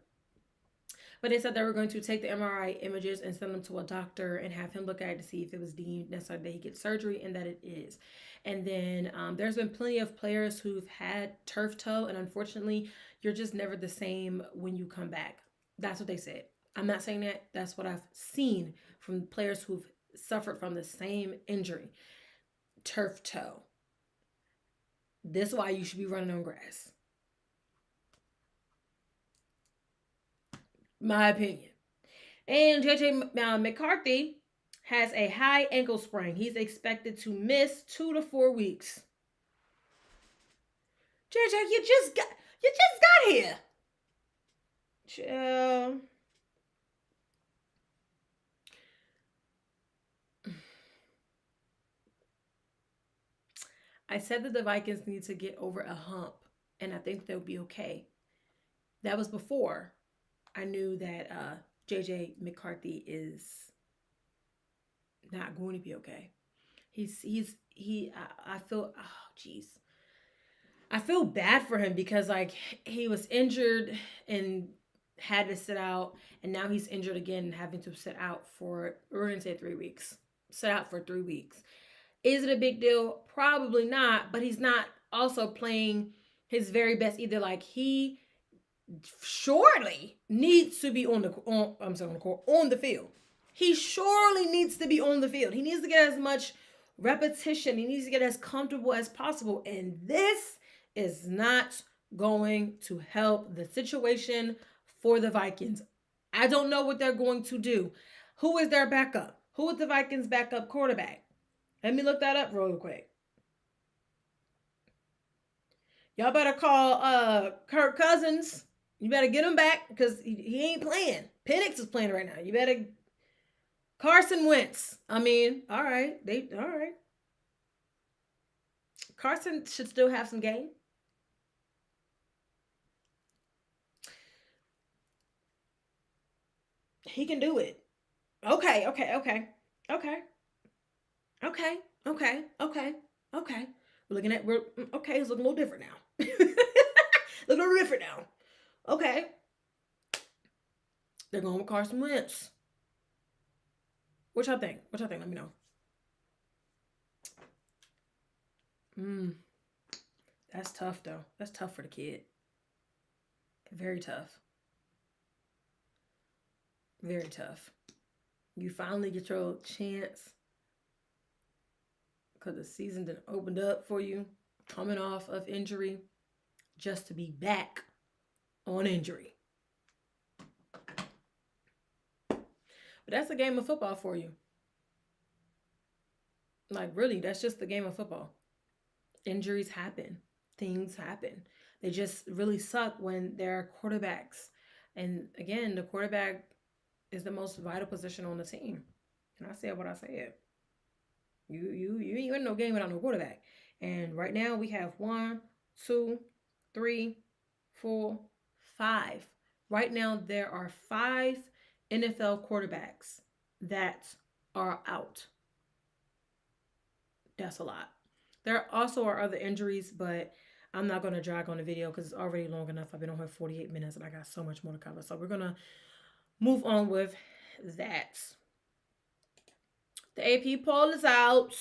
But they said they were going to take the MRI images and send them to a doctor and have him look at it to see if it was deemed necessary that he get surgery, and that it is. And then there's been plenty of players who've had turf toe, and unfortunately, you're just never the same when you come back. That's what they said. I'm not saying that. That's what I've seen from players who've suffered from the same injury. Turf toe. This is why you should be running on grass. My opinion. And JJ McCarthy has a high ankle sprain. He's expected to miss 2 to 4 weeks. JJ, you just got here. Chill. I said that the Vikings need to get over a hump, and I think they'll be okay. That was before I knew that JJ McCarthy is not going to be okay. I feel, oh jeez. I feel bad for him because like he was injured and had to sit out, and now he's injured again and having to sit out for, we're going to say 3 weeks. Sit out for 3 weeks. Is it a big deal? Probably not, but he's not also playing his very best either. Like he surely needs to be on the field. He surely needs to be on the field. He needs to get as much repetition. He needs to get as comfortable as possible. And this is not going to help the situation for the Vikings. I don't know what they're going to do. Who is their backup? Who is the Vikings' backup quarterback? Let me look that up real quick. Y'all better call Kirk Cousins. You better get him back because he ain't playing. Penix is playing right now. You better Carson Wentz. I mean, all right. All right. Carson should still have some game. He can do it. Okay. We're looking at, it's looking a little different now. Looking a little different now. Okay. They're going with Carson Wentz. What y'all think? Let me know. That's tough though. That's tough for the kid. Very tough. Very tough. You finally get your chance because the season done opened up for you, coming off of injury, just to be back on injury. But that's a game of football for you. Like, really, that's just the game of football. Injuries happen. Things happen. They just really suck when they're quarterbacks. And again, the quarterback is the most vital position on the team. And I said what I said. You ain't winning no game without no quarterback. And right now we have 1, 2, 3, 4, 5. Right now there are 5 NFL quarterbacks that are out. That's a lot. There also are other injuries, but I'm not going to drag on the video because it's already long enough. I've been on here 48 minutes and I got so much more to cover. So we're going to move on with that. The AP poll is out.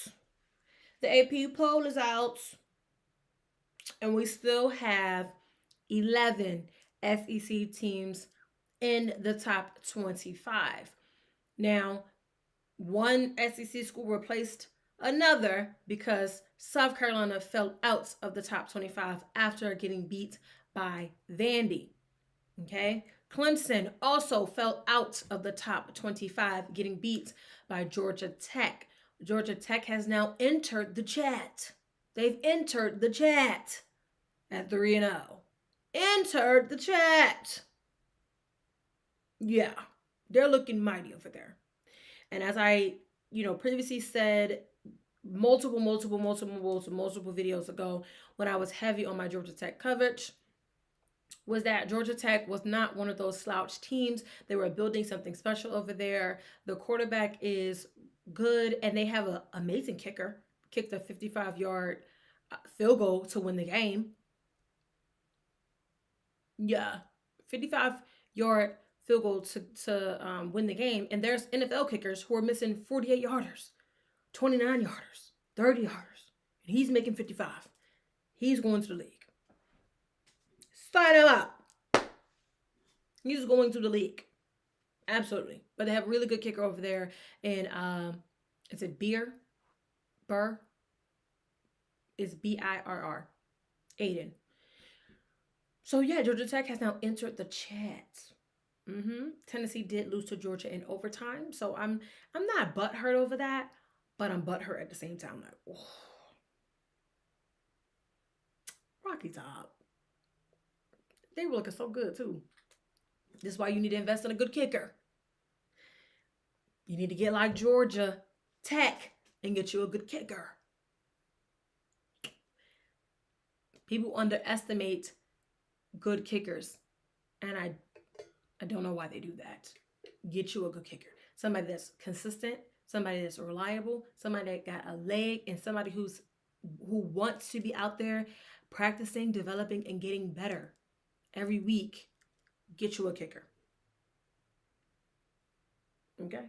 And we still have 11 SEC teams in the top 25. Now, one SEC school replaced another because South Carolina fell out of the top 25 after getting beat by Vandy. Okay? Clemson also fell out of the top 25, getting beat by Georgia Tech. Georgia Tech has now entered the chat. They've entered the chat at 3-0. Entered the chat. Yeah, they're looking mighty over there. And as I, previously said multiple videos ago when I was heavy on my Georgia Tech coverage, was that Georgia Tech was not one of those slouch teams. They were building something special over there. The quarterback is good, and they have an amazing kicker. Kicked a 55-yard field goal to win the game. Yeah, 55-yard field goal to win the game. And there's NFL kickers who are missing 48 yarders, 29 yarders, 30 yarders. And he's making 55. He's going to the league. Sign him up. He's going to the league. Absolutely. But they have a really good kicker over there. And is it Beer? Burr? It's Birr. Aiden. So yeah, Georgia Tech has now entered the chat. Tennessee did lose to Georgia in overtime. So I'm not butthurt over that, but I'm butthurt at the same time. Like, oh. Rocky Top. They were looking so good too. This is why you need to invest in a good kicker. You need to get like Georgia Tech and get you a good kicker. People underestimate good kickers. And I don't know why they do that. Get you a good kicker. Somebody that's consistent, somebody that's reliable, somebody that got a leg, and somebody who wants to be out there practicing, developing, and getting better every week. Get you a kicker. Okay?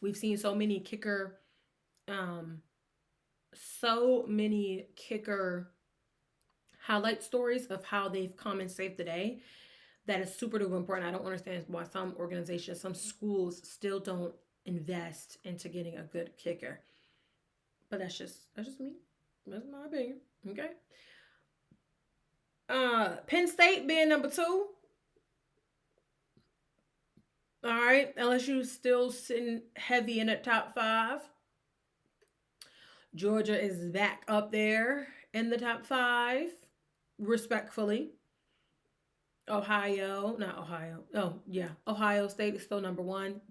We've seen so many kicker highlight stories of how they've come and saved the day. That is super duper important. I don't understand why some organizations, some schools still don't invest into getting a good kicker. But that's just me. That's my opinion. Okay. Penn State being number 2. All right. LSU still sitting heavy in the top 5. Georgia is back up there in the top 5, respectfully. Ohio State is still number 1.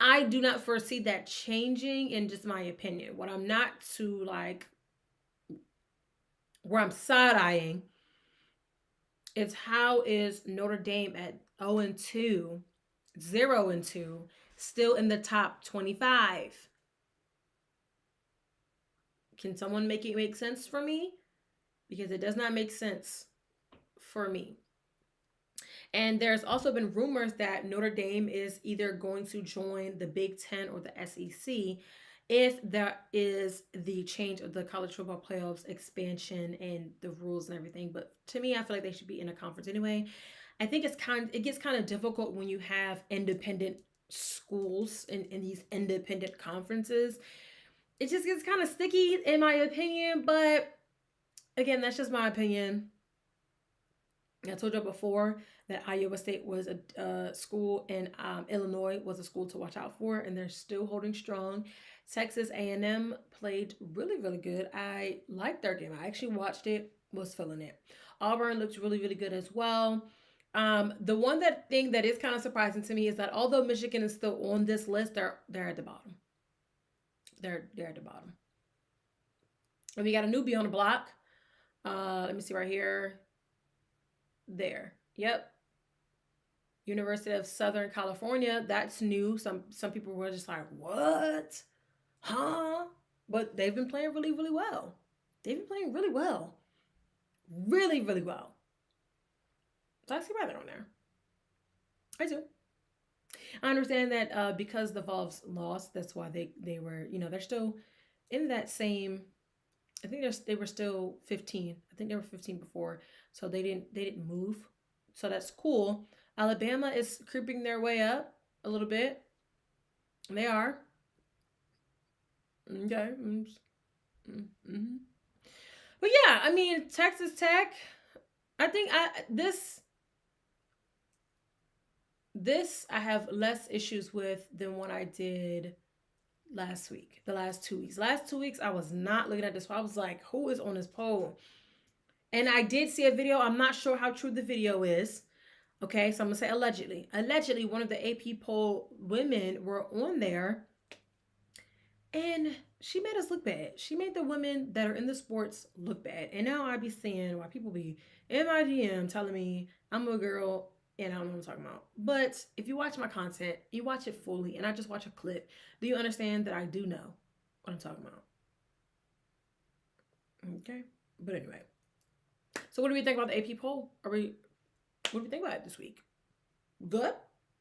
I do not foresee that changing in just my opinion. What I'm not too where I'm side-eyeing is how is Notre Dame at 0-2, still in the top 25. Can someone make it make sense for me? Because it does not make sense for me. And there's also been rumors that Notre Dame is either going to join the Big Ten or the SEC if there is the change of the college football playoffs expansion and the rules and everything. But to me, I feel like they should be in a conference anyway. I think it gets kind of difficult when you have independent schools in these independent conferences. It just gets kind of sticky in my opinion, but again, that's just my opinion. I told you before that Iowa State was a school and Illinois was a school to watch out for, and they're still holding strong. Texas A&M played really, really good. I liked their game. I actually watched it, was feeling it. Auburn looked really, really good as well. The one thing that is kind of surprising to me is that although Michigan is still on this list, they're at the bottom. They're at the bottom. And we got a newbie on the block. Let me see right here. There. Yep. University of Southern California. That's new. Some people were just like, what? Huh? But they've been playing really, really well. They've been playing really well. Really, really well. So I see why they're on there. I do. I understand that because the Vols lost, that's why they were, they're still in that same, I think they were still 15. I think they were 15 before. So they didn't move. So that's cool. Alabama is creeping their way up a little bit. They are. Okay. Mm-hmm. But yeah, I mean, Texas Tech, I think this I have less issues with than what I did last week, the last 2 weeks. Last 2 weeks, I was not looking at this. I was like, who is on this poll? And I did see a video. I'm not sure how true the video is. Okay, so I'm going to say allegedly. Allegedly, one of the AP poll women were on there. And she made us look bad. She made the women that are in the sports look bad. And now I be seeing why people be in my DM telling me I'm a girl and I don't know what I'm talking about. But if you watch my content, you watch it fully, and I just watch a clip, do you understand that I do know what I'm talking about? Okay. But anyway. So what do we think about the AP poll? What do we think about it this week? Good?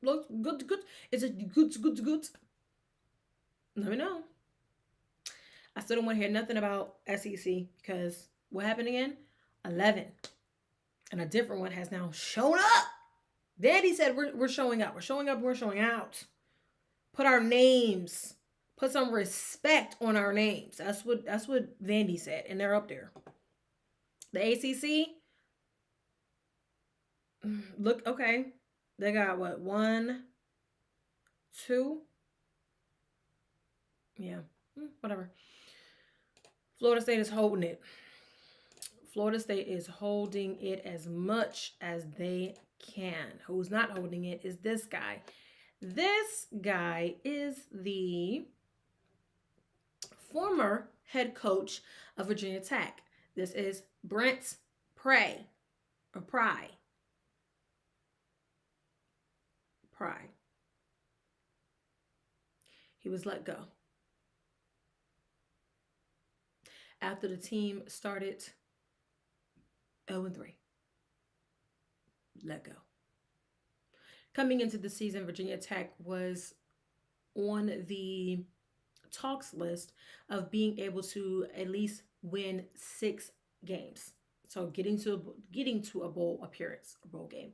Looks good. Is it good? Let me know. I still don't want to hear nothing about SEC because what happened again? 11. And a different one has now shown up. Vandy said we're showing up. We're showing up. We're showing out. Put our names. Put some respect on our names. That's what Vandy said, and they're up there. The ACC. Look, okay. They got what? 1, 2. Yeah, whatever. Florida State is holding it. Florida State is holding it as much as they can. Who's not holding it is this guy. This guy is the former head coach of Virginia Tech. This is Brent Pry. He was let go after the team started 0-3. Let go. Coming into the season, Virginia Tech was on the talks list of being able to at least win 6 games. So getting to a bowl appearance, a bowl game.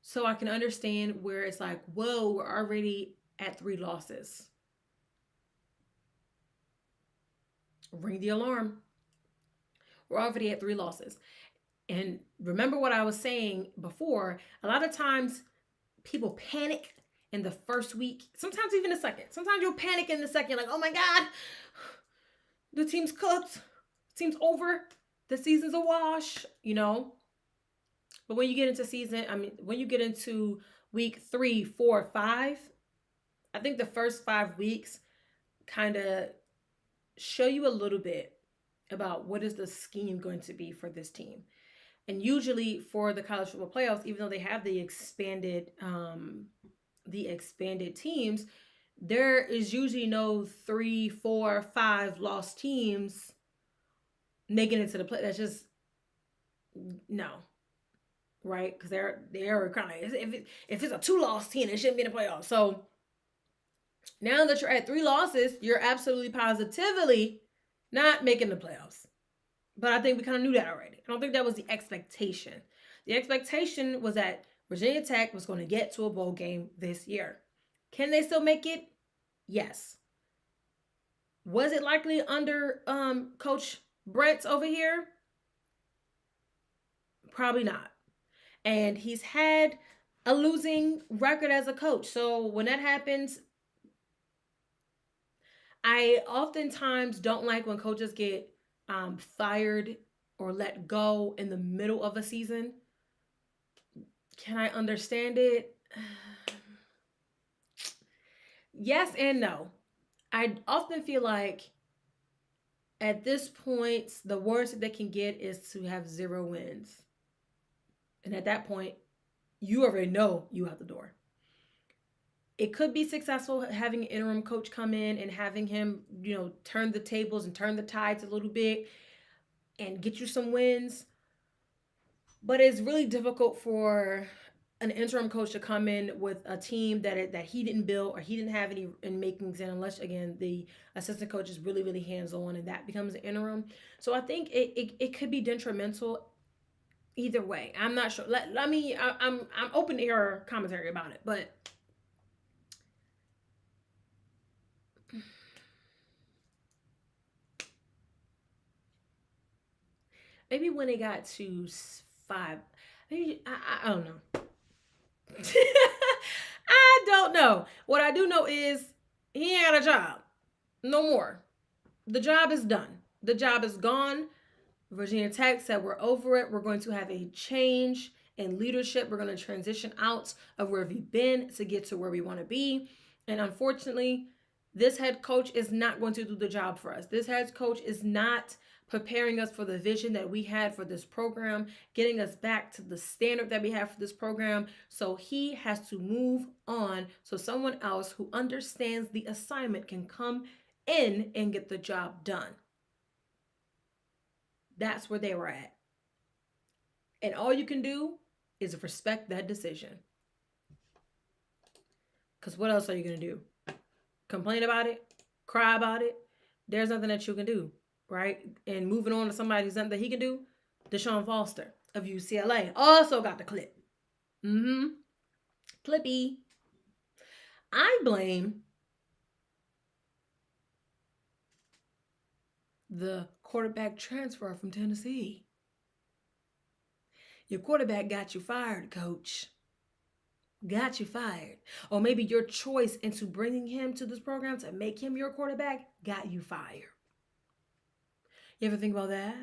So I can understand where it's like, whoa, we're already at 3 losses. Ring the alarm. We're already at 3 losses. And remember what I was saying before, a lot of times people panic in the first week, sometimes even the second. Sometimes you'll panic in the second, like, oh my God, the team's cooked. The team's over. The season's a wash, you know. But when you get into when you get into week 3, 4, 5, I think the first 5 weeks kind of show you a little bit about what is the scheme going to be for this team. And usually for the college football playoffs, even though they have the expanded teams, there is usually no 3, 4, 5 lost teams making it to the play. That's just no. Right? Because they're kind of, if it's a 2-loss team, it shouldn't be in the playoffs. So now that you're at 3 losses, you're absolutely positively not making the playoffs. But I think we kind of knew that already. I don't think that was the expectation. The expectation was that Virginia Tech was going to get to a bowl game this year. Can they still make it? Yes. Was it likely under Coach Brent over here? Probably not. And he's had a losing record as a coach. So when that happens, I oftentimes don't like when coaches get fired or let go in the middle of a season. Can I understand it? Yes and no. I often feel like at this point, the worst that they can get is to have 0 wins. And at that point, you already know you out the door. It could be successful having an interim coach come in and having him, turn the tables and turn the tides a little bit and get you some wins. But it's really difficult for an interim coach to come in with a team that he didn't build or he didn't have any in makings in, unless, again, the assistant coach is really, really hands-on and that becomes an interim. So I think it could be detrimental either way. I'm not sure. I'm open to hear commentary about it, but maybe when they got to 5, maybe I don't know. I don't know. What I do know is he ain't got a job. No more. The job is done. The job is gone. Virginia Tech said we're over it. We're going to have a change in leadership. We're going to transition out of where we've been to get to where we want to be. And unfortunately, this head coach is not going to do the job for us. This head coach is not preparing us for the vision that we had for this program, getting us back to the standard that we have for this program. So he has to move on so someone else who understands the assignment can come in and get the job done. That's where they were at. And all you can do is respect that decision. Because what else are you going to do? Complain about it? Cry about it? There's nothing that you can do, right? And moving on to somebody who's something that he can do, Deshaun Foster of UCLA also got the clip. Clippy. I blame the quarterback transfer from Tennessee. Your quarterback got you fired, coach. Got you fired. Or maybe your choice into bringing him to this program to make him your quarterback got you fired. You ever think about that?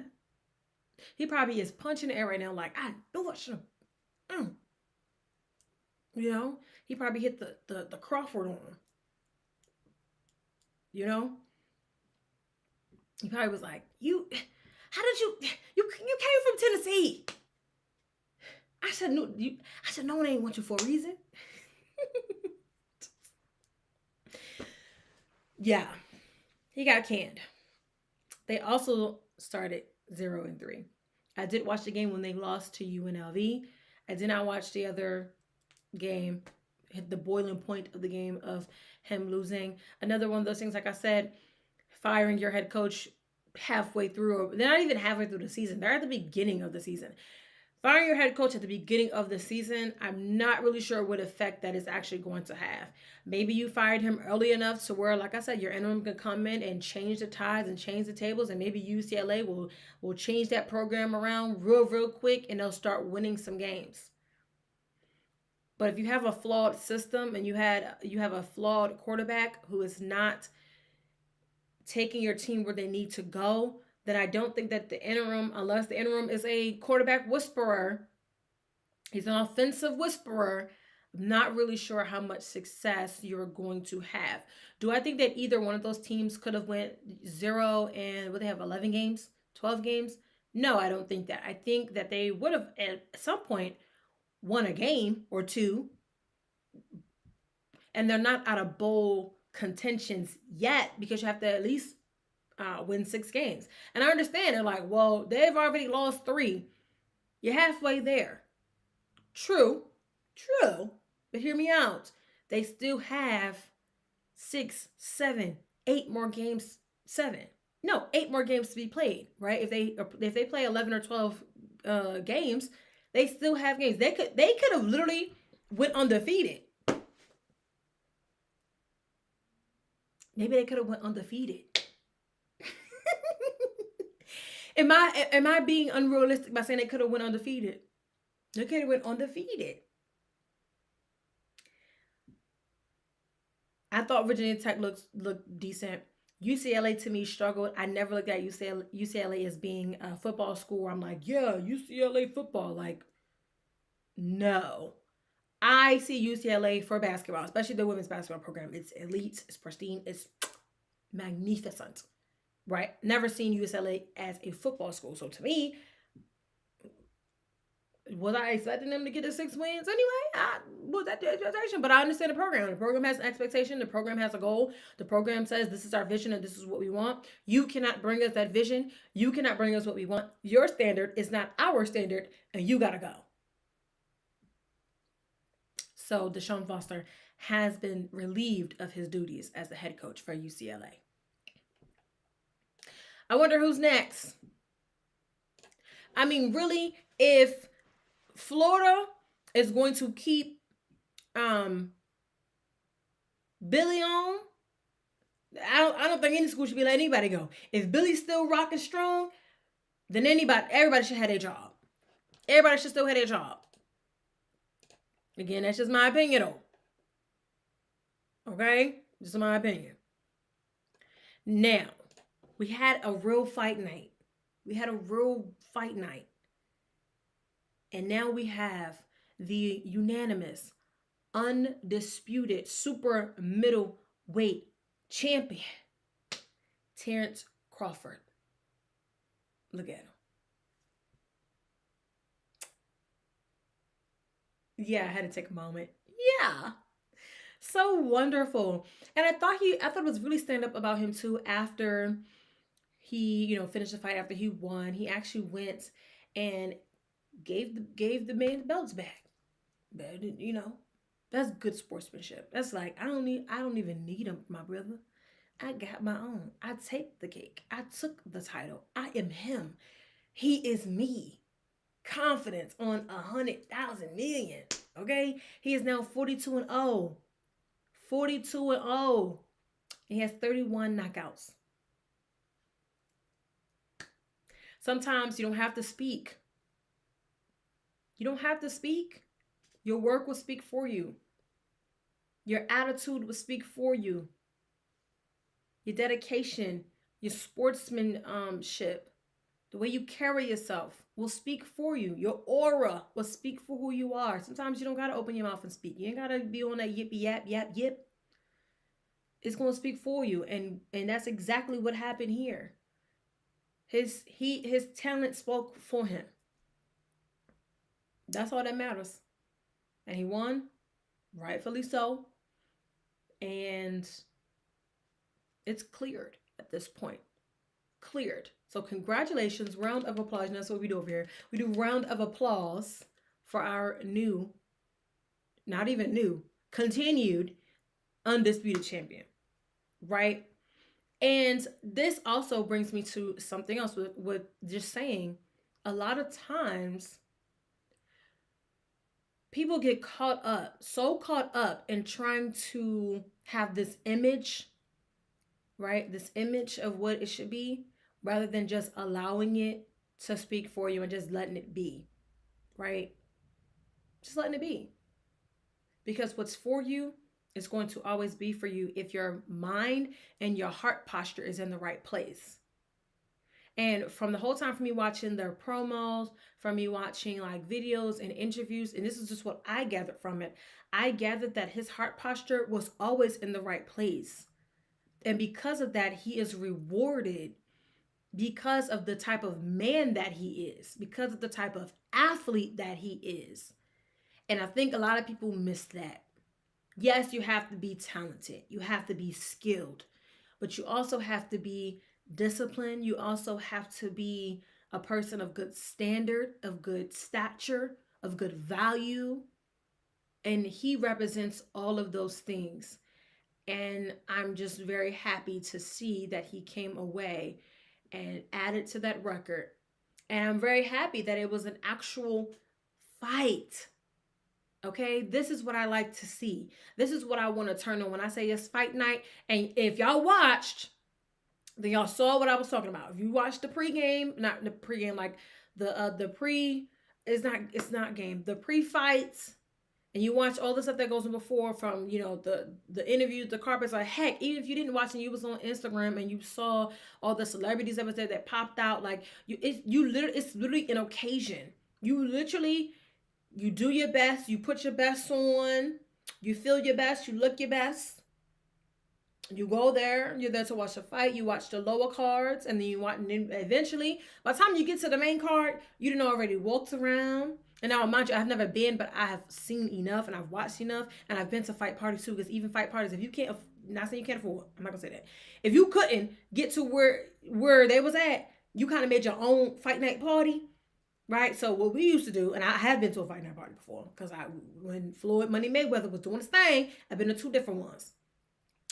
He probably is punching the air right now like, I knew I should have. You know? He probably hit the Crawford on him. You know? He probably was like, how did you came from Tennessee? I said, no, no one ain't want you for a reason. Yeah, he got canned. They also started 0-3. I did watch the game when they lost to UNLV. I did not watch the other game, hit the boiling point of the game of him losing. Another one of those things, like I said, firing your head coach halfway through, or they're not even halfway through the season. They're at the beginning of the season. Firing your head coach at the beginning of the season, I'm not really sure what effect that is actually going to have. Maybe you fired him early enough to where, like I said, your interim can come in and change the tides and change the tables, and maybe UCLA will change that program around real quick, and they'll start winning some games. But if you have a flawed system and you have a flawed quarterback who is not taking your team where they need to go, then I don't think that the interim, unless the interim is a quarterback whisperer, he's an offensive whisperer, I'm not really sure how much success you're going to have. Do I think that either one of those teams could have went 0 and would they have 11 games, 12 games? No, I don't think that. I think that they would have at some point won a game or two, and they're not out of bowl contentions yet because you have to at least win 6 games. And I understand they're like, well, they've already lost 3. You're halfway there. True. But hear me out. They still have 6, 7, 8 more games. 8 more games to be played, right? If they play 11 or 12 games, they still have games. They could have literally went undefeated. Maybe they could have went undefeated. Am I being unrealistic by saying they could have went undefeated? They could have went undefeated. I thought Virginia Tech looked decent. UCLA to me struggled. I never looked at UCLA as being a football school where I'm like, yeah, UCLA football. Like, no. I see UCLA for basketball, especially the women's basketball program. It's elite, it's pristine, it's magnificent. Right? Never seen UCLA as a football school. So to me, was I expecting them to get the 6 wins anyway? Was that the expectation? But I understand the program. The program has an expectation. The program has a goal. The program says this is our vision and this is what we want. You cannot bring us that vision. You cannot bring us what we want. Your standard is not our standard, and you got to go. So Deshaun Foster has been relieved of his duties as the head coach for UCLA. I wonder who's next. I mean, really, if Florida is going to keep Billy on, I don't think any school should be letting anybody go. If Billy's still rocking strong, then everybody should have their job. Everybody should still have their job. Again, that's just my opinion, though. Okay? Just my opinion. Now, we had a real fight night. And now we have the unanimous, undisputed super middleweight champion, Terence Crawford. Look at him. Yeah, I had to take a moment. Yeah. So wonderful. And I thought it was really stand up about him too after he, finished the fight after he won. He actually went and gave the man the belts back. But, that's good sportsmanship. That's like I don't even need him, my brother. I got my own. I take the cake. I took the title. I am him. He is me. Confidence on 100,000 million. Okay? He is now 42-0. 42-0. He has 31 knockouts. Sometimes you don't have to speak. You don't have to speak. Your work will speak for you. Your attitude will speak for you. Your dedication, your sportsmanship, the way you carry yourself will speak for you. Your aura will speak for who you are. Sometimes you don't got to open your mouth and speak. You ain't got to be on that yippee yap, yap, yip. It's going to speak for you. And that's exactly what happened here. His talent spoke for him. That's all that matters. And he won, rightfully so. And it's cleared at this point. Cleared. So congratulations, round of applause. And that's what we do over here. We do round of applause for our new, not even new, continued undisputed champion. Right? And this also brings me to something else with just saying, a lot of times people get so caught up in trying to have this image, right? This image of what it should be, rather than just allowing it to speak for you and just letting it be, right? Just letting it be. Because what's for you is going to always be for you if your mind and your heart posture is in the right place. And from the whole time, from me watching their promos, from me watching like videos and interviews, and this is just what I gathered from it, I gathered that his heart posture was always in the right place. And because of that, he is rewarded because of the type of man that he is, because of the type of athlete that he is. And I think a lot of people miss that. Yes, you have to be talented. You have to be skilled. But you also have to be disciplined. You also have to be a person of good standard, of good stature, of good value. And he represents all of those things. And I'm just very happy to see that he came away and added to that record. And I'm very happy that it was an actual fight. Okay, this is what I like to see. This is what I want to turn on when I say it's fight night. And if y'all watched, then y'all saw what I was talking about. If you watched the pregame, not the pregame, like the pre-fights, and you watch all the stuff that goes on before, from the interviews, the carpets, like heck, even if you didn't watch and you was on Instagram and you saw all the celebrities that was there that popped out, like it's literally an occasion. You do your best, you put your best on, you feel your best, you look your best. You go there, you're there to watch the fight, you watch the lower cards, and then eventually, by the time you get to the main card, you done already walked around. And now, mind you, I've never been, but I have seen enough and I've watched enough, and I've been to fight parties too, because even fight parties, if you can't, not saying you can't afford, I'm not gonna say that. If you couldn't get to where they was at, you kind of made your own fight night party. Right? So what we used to do, and I have been to a fight night party before, because when Floyd Money Mayweather was doing his thing, I've been to two different ones.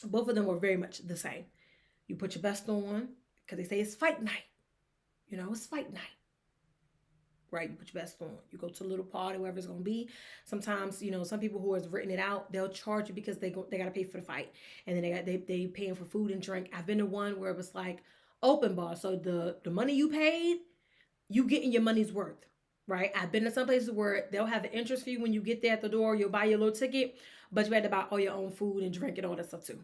Both of them were very much the same. You put your best on, because they say it's fight night. It's fight night. Right? You put your best on. You go to a little party, wherever it's going to be. Sometimes, some people who has written it out, they'll charge you because they got to pay for the fight. And then they paying for food and drink. I've been to one where it was like open bar. So the money you paid, you getting your money's worth, right? I've been to some places where they'll have an interest fee when you get there at the door. You'll buy your little ticket, but you had to buy all your own food and drink and all that stuff too.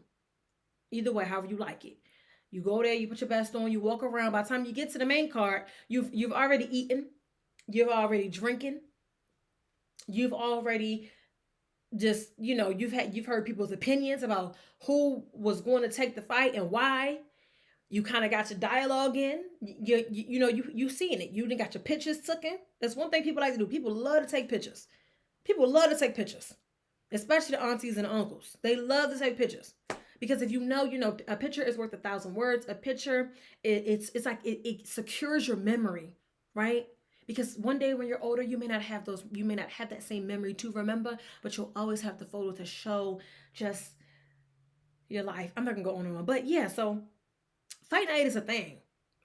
Either way, however you like it. You go there, you put your best on, you walk around. By the time you get to the main card, you've already eaten, you've already drinking, you've already just, you've heard people's opinions about who was going to take the fight and why. You kind of got your dialogue in. You seeing it. You done got your pictures taken. That's one thing people like to do. People love to take pictures. People love to take pictures. Especially the aunties and the uncles. They love to take pictures. Because if you know, a picture is worth 1,000 words. A picture, it's like it secures your memory, right? Because one day when you're older, you may not have that same memory to remember, but you'll always have the photo to show just your life. I'm not gonna go on and on, but yeah. So fight night is a thing.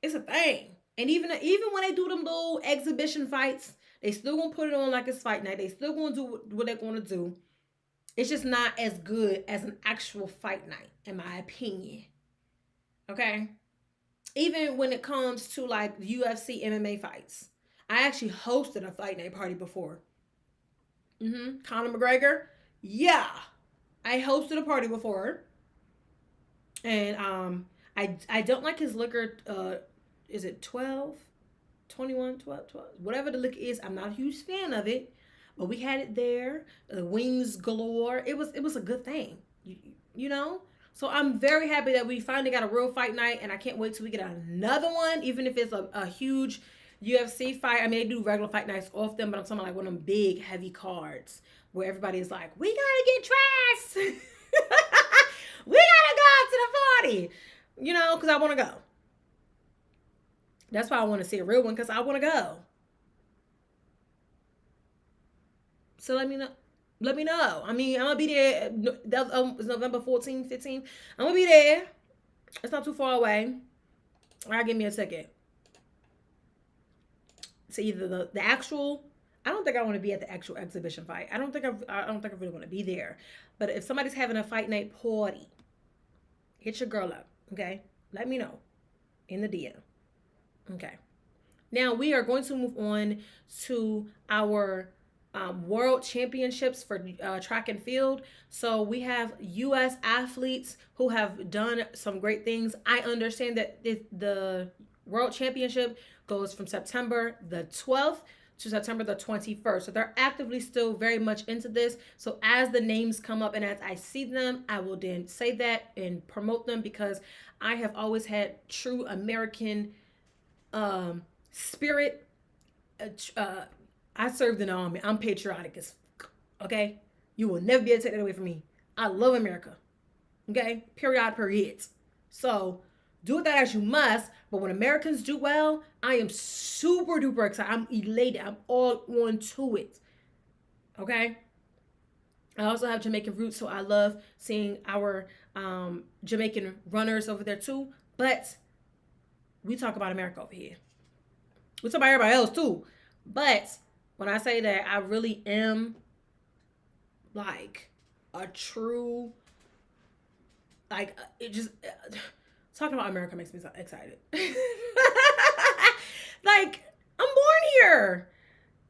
It's a thing. And even when they do them little exhibition fights, they still gonna put it on like it's fight night. They still gonna do what they're gonna do. It's just not as good as an actual fight night, in my opinion. Okay? Even when it comes to like UFC MMA fights. I actually hosted a fight night party before. Conor McGregor. Yeah. I hosted a party before. And I don't like his liquor. Is it 12? 21, 12, 12? Whatever the liquor is, I'm not a huge fan of it. But we had it there. The wings galore. It was a good thing. You know? So I'm very happy that we finally got a real fight night, and I can't wait till we get another one, even if it's a huge UFC fight. I mean, they do regular fight nights often, but I'm talking about like one of them big, heavy cards where everybody is like, we gotta get dressed. We gotta go to the party. You know, because I want to go. That's why I want to see a real one, because I want to go. So let me know. Let me know. I mean, I'm going to be there. It's November 14th, 15th. I'm going to be there. It's not too far away. I'll give me a ticket. So either the actual, I don't think I want to be at the actual exhibition fight. I don't think I really want to be there. But if somebody's having a fight night party, hit your girl up, okay? Let me know in the DM. Okay. Now we are going to move on to our world championships for track and field. So we have U.S. athletes who have done some great things. I understand that the world championship goes from September the 12th to September the 21st. So they're actively still very much into this. So as the names come up and as I see them, I will then say that and promote them, because I have always had true American spirit. I served in the army. I'm patriotic as okay? You will never be able to take that away from me. I love America. Okay? Period. So do that as you must, but when Americans do well, I am super duper excited. I'm elated. I'm all on to it. Okay? I also have Jamaican roots, so I love seeing our Jamaican runners over there too. But we talk about America over here. We talk about everybody else too. But when I say that I really am like a true, like, it just, talking about America makes me so excited. Like, I'm born here.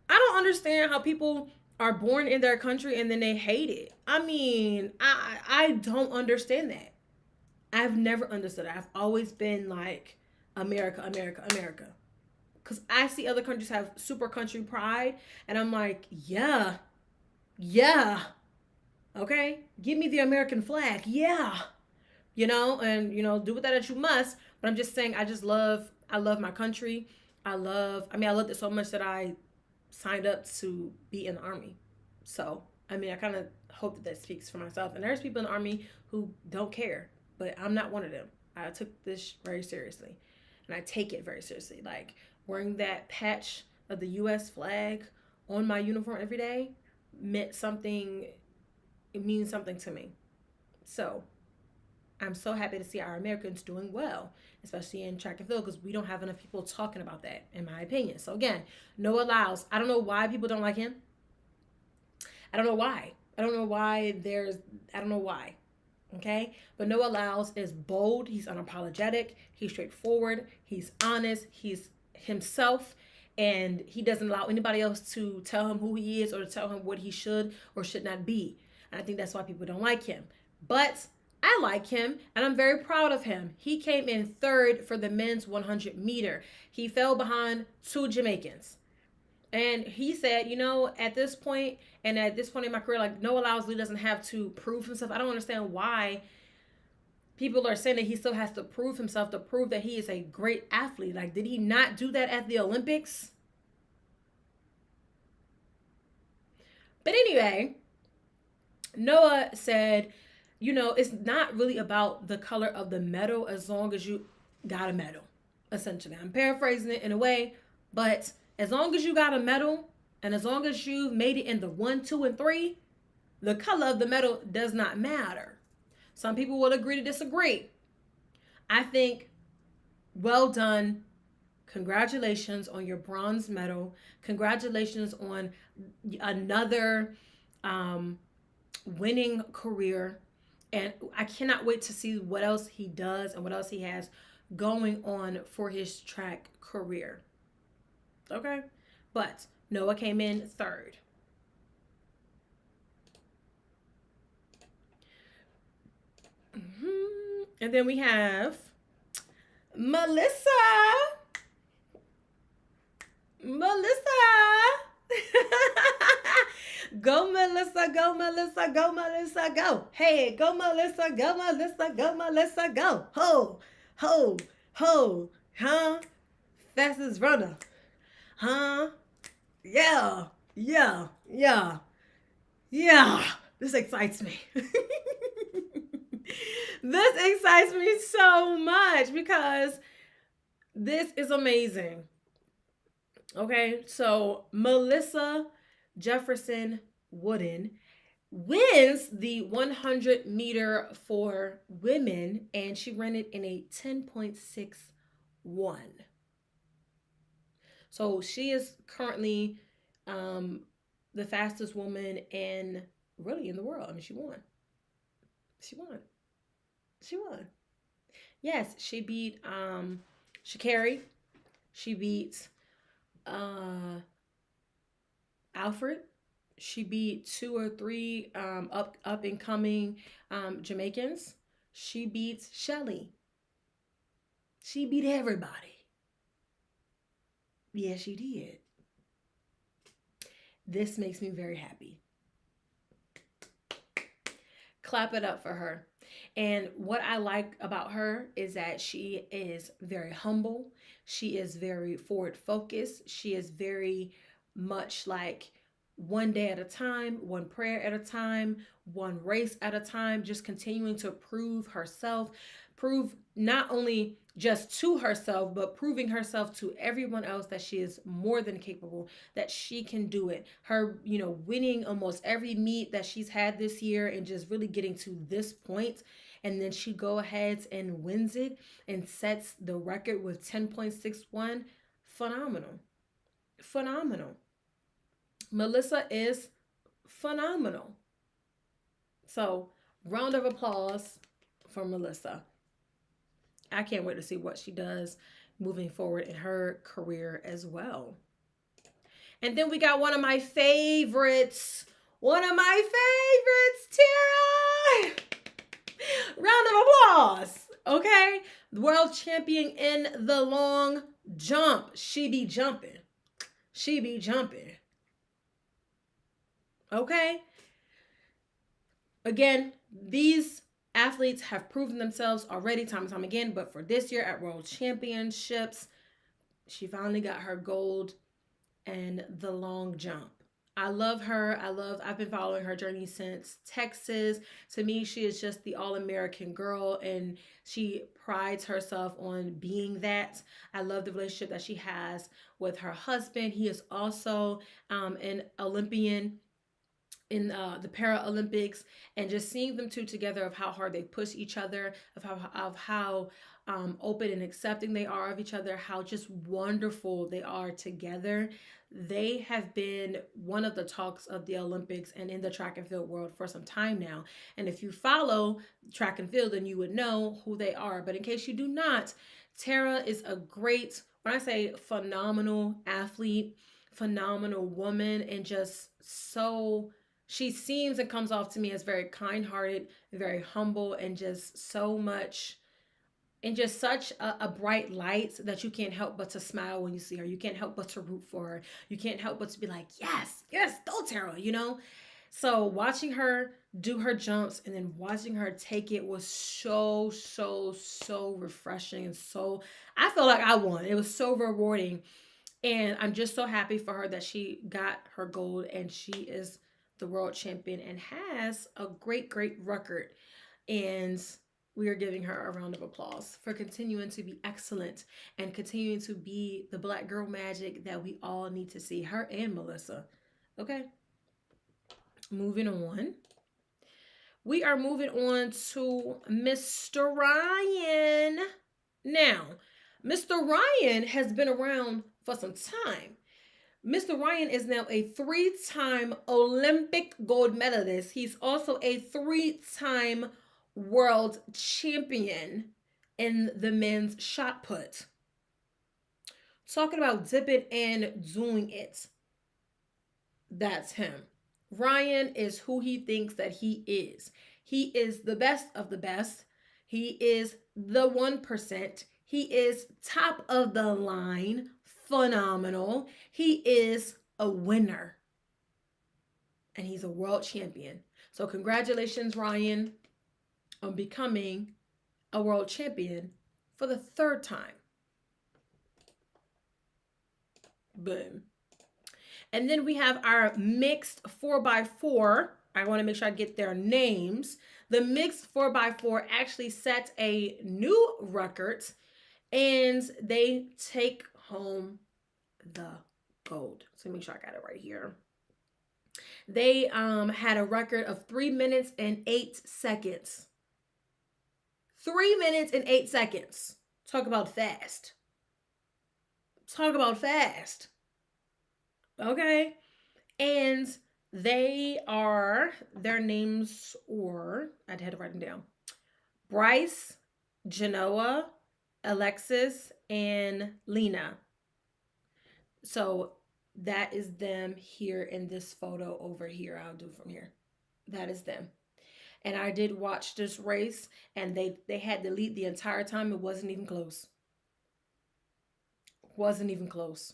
I don't understand how people are born in their country and then they hate it. I mean, I don't understand that. I've never understood it. I've always been like, America. Because I see other countries have super country pride, and I'm like, yeah. Okay? Give me the American flag. Yeah. And, do with that as you must. But I'm just saying, I love my country. I loved it so much that I signed up to be in the Army. So, I kind of hope that speaks for myself. And there's people in the Army who don't care, but I'm not one of them. I took this very seriously, and I take it very seriously. Like, wearing that patch of the U.S. flag on my uniform every day meant something. It means something to me. So I'm so happy to see our Americans doing well, especially in track and field, because we don't have enough people talking about that, in my opinion. So again, Noah Lyles. I don't know why people don't like him. I don't know why. I don't know why. Okay? But Noah Lyles is bold. He's unapologetic. He's straightforward. He's honest. He's himself, and he doesn't allow anybody else to tell him who he is or to tell him what he should or should not be. And I think that's why people don't like him. But I like him, and I'm very proud of him. He came in third for the men's 100 meter. He fell behind two Jamaicans. And he said, at this point in my career, like, Noah Lyles really doesn't have to prove himself. I don't understand why people are saying that he still has to prove himself, to prove that he is a great athlete. Like, did he not do that at the Olympics? But anyway, Noah said you know, it's not really about the color of the medal as long as you got a medal, essentially. I'm paraphrasing it in a way, but as long as you got a medal and as long as you've made it in the 1, 2, and 3, the color of the medal does not matter. Some people will agree to disagree. I think, well done. Congratulations on your bronze medal. Congratulations on another winning career. And I cannot wait to see what else he does and what else he has going on for his track career. Okay? But Noah came in third. And then we have Melissa. Go Melissa, go Melissa, go Melissa, go. Hey, go Melissa, go Melissa, go Melissa, go. Ho, ho, ho, huh? Fastest runner. Huh? Yeah, yeah, yeah, yeah. This excites me. This excites me so much because this is amazing. Okay, so Melissa Jefferson Wooden wins the 100-meter for women, and she ran it in a 10.61. So she is currently the fastest woman in really in the world. I mean, she won. She won. She won. Yes, she beat Sha'Carri. She beat Alfred. She beat 2 or 3 up and coming Jamaicans. She beats Shelly. She beat everybody. Yes, she did. This makes me very happy. Clap it up for her. And what I like about her is that she is very humble. She is very forward focused. She is very much like one day at a time, one prayer at a time, one race at a time, just continuing to prove herself, prove not only just to herself, but proving herself to everyone else that she is more than capable, that she can do it. Her, winning almost every meet that she's had this year and just really getting to this point. And then she go ahead and wins it and sets the record with 10.61. Phenomenal. Phenomenal. Melissa is phenomenal. So, round of applause for Melissa. I can't wait to see what she does moving forward in her career as well. And then we got one of my favorites. Tara! Round of applause. Okay? World champion in the long jump. She be jumping. Okay? Again, these athletes have proven themselves already time and time again, but for this year at World Championships, she finally got her gold in the long jump. I love her. I've been following her journey since Texas. To me, she is just the all-American girl, and she prides herself on being that. I love the relationship that she has with her husband. He is also an Olympian in the Paralympics, and just seeing them two together, of how hard they push each other, of how open and accepting they are of each other, how just wonderful they are together. They have been one of the talks of the Olympics and in the track and field world for some time now. And if you follow track and field, then you would know who they are. But in case you do not, Tara is a great, when I say phenomenal athlete, phenomenal woman, and just so, she seems and comes off to me as very kind-hearted, very humble, and just so much, and just such a bright light that you can't help but to smile when you see her. You can't help but to root for her. You can't help but to be like, yes, go Tara, So watching her do her jumps and then watching her take it was so, so, so refreshing. And so, I felt like I won. It was so rewarding. And I'm just so happy for her that she got her gold and she is the world champion and has a great, great record. And we are giving her a round of applause for continuing to be excellent and continuing to be the Black girl magic that we all need to see. Her and Melissa. Okay. Moving on. We are moving on to Mr. Ryan. Now, Mr. Ryan has been around for some time. Mr. Ryan is now a 3-time Olympic gold medalist. He's also a 3-time world champion in the men's shot put. Talking about dipping and doing it. That's him. Ryan is who he thinks that he is. He is the best of the best. He is the 1%. He is top of the line. Phenomenal. He is a winner. And he's a world champion. So congratulations, Ryan, on becoming a world champion for the 3rd time. Boom. And then we have our mixed 4x4. I want to make sure I get their names. The mixed 4x4 actually set a new record, and they take home the gold. So make sure I got it right here. They had a record of 3 minutes and 8 seconds. 3 minutes and 8 seconds. Talk about fast. Talk about fast. Okay. And they are, their names were, I had to write them down. Bryce, Genoa, Alexis, and Lena. So that is them here in this photo over here. I'll do from here. That is them. And I did watch this race, and they had to lead the entire time. It wasn't even close. Wasn't even close.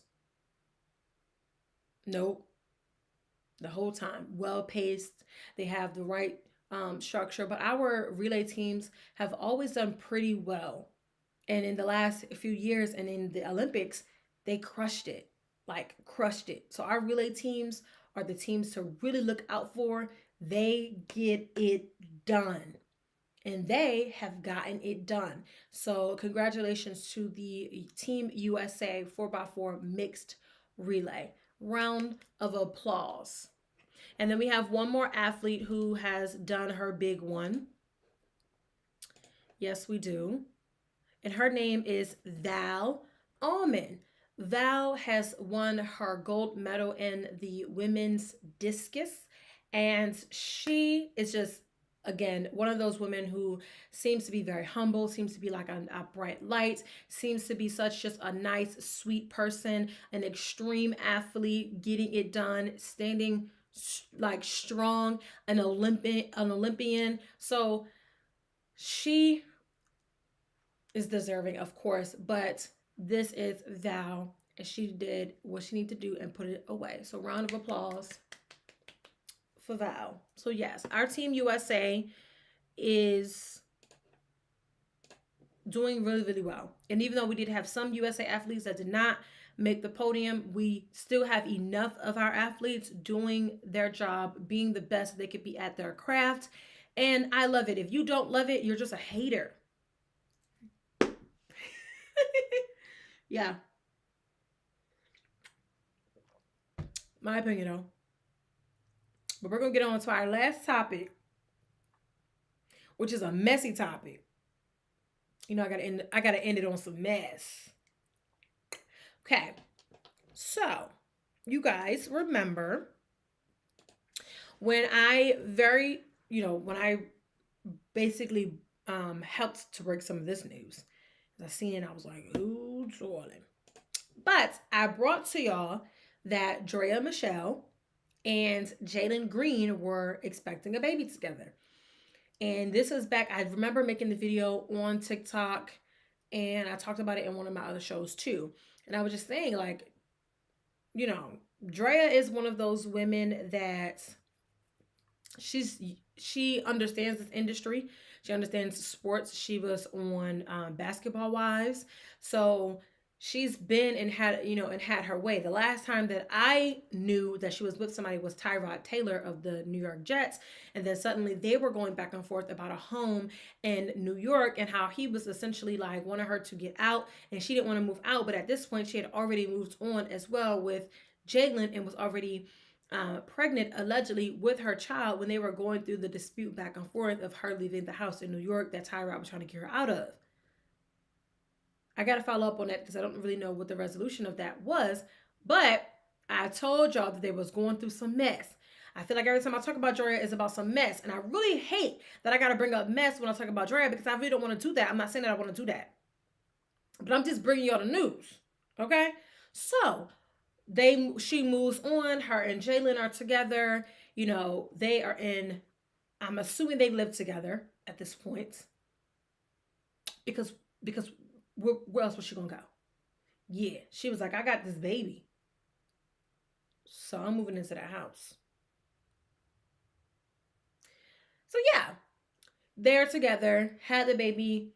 Nope. The whole time. Well paced. They have the right structure. But our relay teams have always done pretty well. And in the last few years and in the Olympics, they crushed it. Like, crushed it. So our relay teams are the teams to really look out for. They get it done. And they have gotten it done. So congratulations to the Team USA 4x4 mixed relay. Round of applause. And then we have one more athlete who has done her big one. Yes, we do. And her name is Val Allman. Val has won her gold medal in the women's discus. And she is just, again, one of those women who seems to be very humble, seems to be like a bright light, seems to be such just a nice, sweet person, an extreme athlete, getting it done, standing like strong, an Olympian. So she is deserving, of course, but this is Val, and she did what she needed to do and put it away. So round of applause for Val. So yes, our Team USA is doing really, really well. And even though we did have some USA athletes that did not make the podium, we still have enough of our athletes doing their job, being the best they could be at their craft. And I love it. If you don't love it, you're just a hater. Yeah. My opinion, though. But we're going to get on to our last topic, which is a messy topic. You know, I gotta end it on some mess. Okay. So, you guys remember when I basically helped to break some of this news. I seen it, I was like, ooh, darling. But I brought to y'all that Draya Michelle and Jalen Green were expecting a baby together. And this is back, I remember making the video on TikTok, and I talked about it in one of my other shows too. And I was just saying, like, you know, Draya is one of those women that she understands this industry. She understands sports. She was on Basketball Wives. So she's been and had, and had her way. The last time that I knew that she was with somebody was Tyrod Taylor of the New York Jets. And then suddenly they were going back and forth about a home in New York and how he was essentially like wanted her to get out and she didn't want to move out. But at this point, she had already moved on as well with Jalen and was already pregnant allegedly with her child when they were going through the dispute back and forth of her leaving the house in New York that Tyrod was trying to get her out of. I got to follow up on that because I don't really know what the resolution of that was. But I told y'all that they was going through some mess. I feel like every time I talk about Draya, it's about some mess. And I really hate that I got to bring up mess when I talk about Draya because I really don't want to do that. I'm not saying that I want to do that. But I'm just bringing y'all the news. Okay? So, she moves on. Her and Jalen are together. They are in, I'm assuming they live together at this point. Because where else was she gonna go? Yeah, she was like, I got this baby, so I'm moving into the house. So yeah, they're together, had the baby,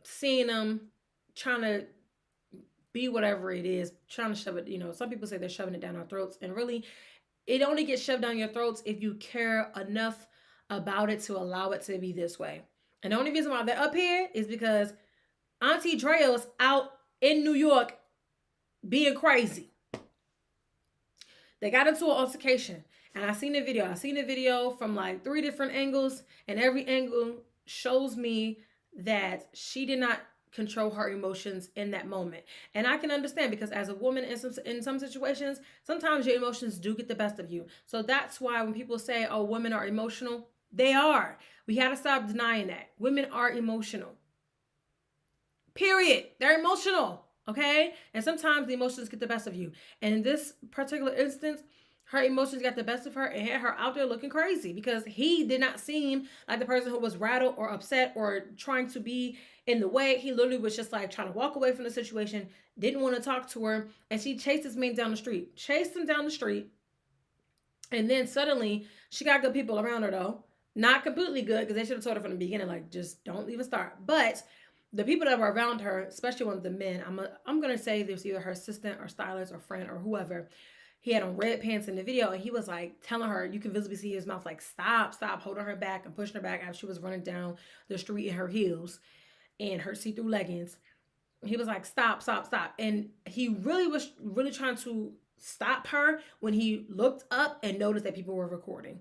seeing them, trying to be whatever it is, trying to shove it. Some people say they're shoving it down our throats, and really, it only gets shoved down your throats if you care enough about it to allow it to be this way. And the only reason why they're up here is because Auntie Draya's out in New York being crazy. They got into an altercation. And I seen the video. I seen the video from like 3 different angles. And every angle shows me that she did not control her emotions in that moment. And I can understand because as a woman in some situations, sometimes your emotions do get the best of you. So that's why when people say, oh, women are emotional, they are. We got to stop denying that. Women are emotional. Period. They're emotional. Okay? And sometimes the emotions get the best of you. And in this particular instance, her emotions got the best of her and had her out there looking crazy because he did not seem like the person who was rattled or upset or trying to be in the way. He literally was just like trying to walk away from the situation, didn't want to talk to her, and she chased this man down the street. Chased him down the street. And then suddenly, she got good people around her though. Not completely good because they should have told her from the beginning, like, just don't even start. But the people that were around her, especially one of the men, I'm going to say there's either her assistant or stylist or friend or whoever. He had on red pants in the video and he was like telling her, you can visibly see his mouth like, stop, holding her back and pushing her back as she was running down the street in her heels and her see-through leggings. He was like, stop. And he really was trying to stop her when he looked up and noticed that people were recording.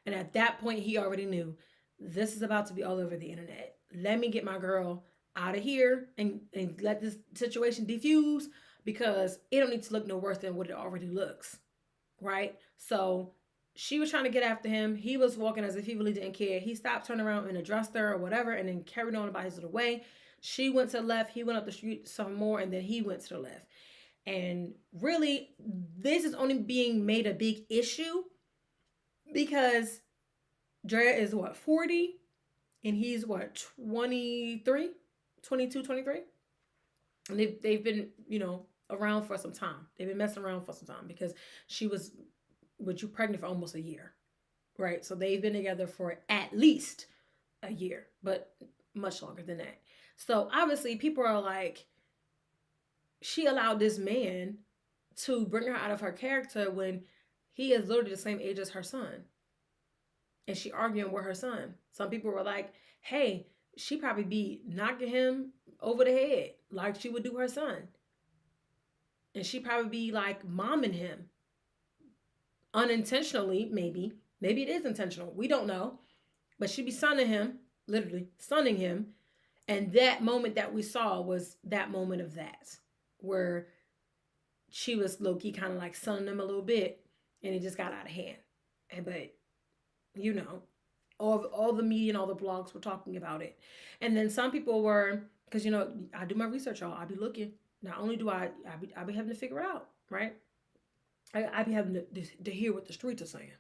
And at that point, he already knew this is about to be all over the internet. Let me get my girl out of here and let this situation diffuse because it don't need to look no worse than what it already looks, right? So she was trying to get after him. He was walking as if he really didn't care. He stopped, turned around and addressed her or whatever, and then carried on about his little way. She went to the left. He went up the street some more, and then he went to the left. And really, this is only being made a big issue because Draya is 40 and he's 23, 22, 23. And they've been, around for some time. They've been messing around for some time because she was pregnant for almost a year, right? So they've been together for at least a year, but much longer than that. So obviously people are like, she allowed this man to bring her out of her character when he is literally the same age as her son. And she arguing with her son. Some people were like, hey, she probably be knocking him over the head like she would do her son. And she probably be like momming him. Unintentionally, maybe. Maybe it is intentional. We don't know. But she be sunning him, literally sunning him. And that moment that we saw was that moment of that. Where she was low-key kind of like sunning him a little bit. And it just got out of hand. But all the media and all the blogs were talking about it. And then some people were, because, I do my research, y'all. I be looking. Not only do I be having to figure it out, right? I be having to hear what the streets are saying.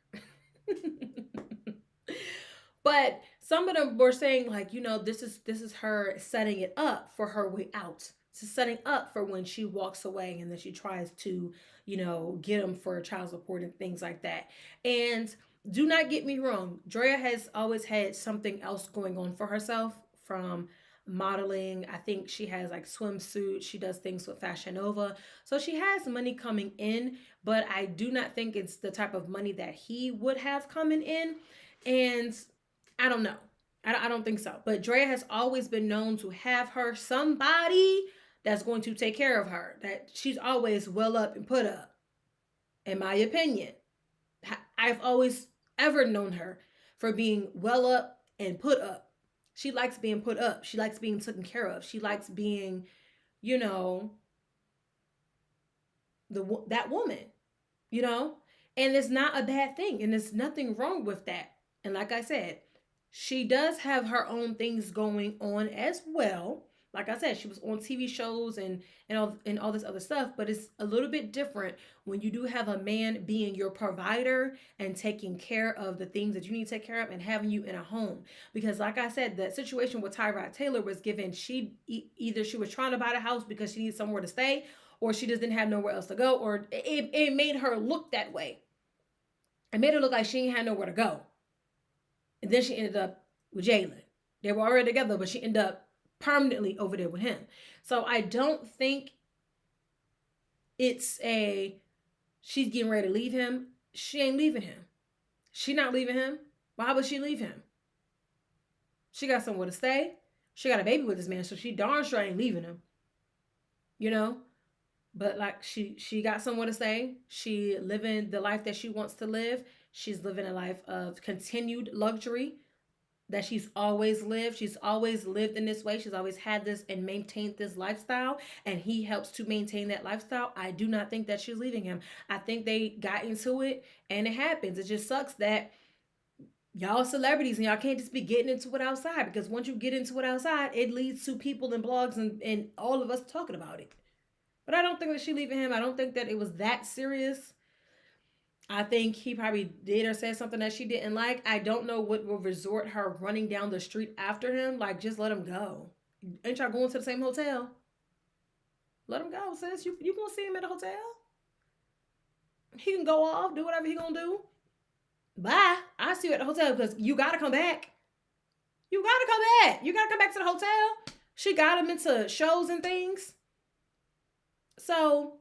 But some of them were saying, like, this is her setting it up for her way out. It's setting up for when she walks away and then she tries to, get him for child support and things like that. And do not get me wrong. Draya has always had something else going on for herself from modeling. I think she has like swimsuits. She does things with Fashion Nova. So she has money coming in, but I do not think it's the type of money that he would have coming in. And I don't know. I don't think so. But Draya has always been known to have her somebody that's going to take care of her. That she's always well up and put up, in my opinion. I've always ever known her for being well up and put up. She likes being put up. She likes being taken care of. She likes being, you know, that woman, you know? And it's not a bad thing. And there's nothing wrong with that. And like I said, she does have her own things going on as well. Like I said, she was on TV shows and all this other stuff, but it's a little bit different when you do have a man being your provider and taking care of the things that you need to take care of and having you in a home. Because like I said, the situation with Tyrod Taylor was given, either she was trying to buy the house because she needs somewhere to stay, or she just didn't have nowhere else to go, or it made her look that way. It made her look like she ain't had nowhere to go. And then she ended up with Jalen. They were already together, but she ended up permanently over there with him. So I don't think it's she's getting ready to leave him. She ain't leaving him. She not leaving him. Why would she leave him? She got somewhere to stay. She got a baby with this man, so she darn sure ain't leaving him. You know? But like she got somewhere to stay. She living the life that she wants to live. She's living a life of continued luxury that she's always lived. She's always lived in this way. She's always had this and maintained this lifestyle, and he helps to maintain that lifestyle. I do not think that she's leaving him. I think they got into it and it happens. It just sucks that y'all celebrities and y'all can't just be getting into it outside, because once you get into it outside, it leads to people and blogs and all of us talking about it. But I don't think that she's leaving him. I don't think that it was that serious. I think he probably did or said something that she didn't like. I don't know what will resort her running down the street after him. Like, just let him go. Ain't y'all going to the same hotel? Let him go, sis. You gonna see him at the hotel? He can go off, do whatever he gonna do. Bye. I see you at the hotel, because you gotta come back. You gotta come back. You gotta come back to the hotel. She got him into shows and things. So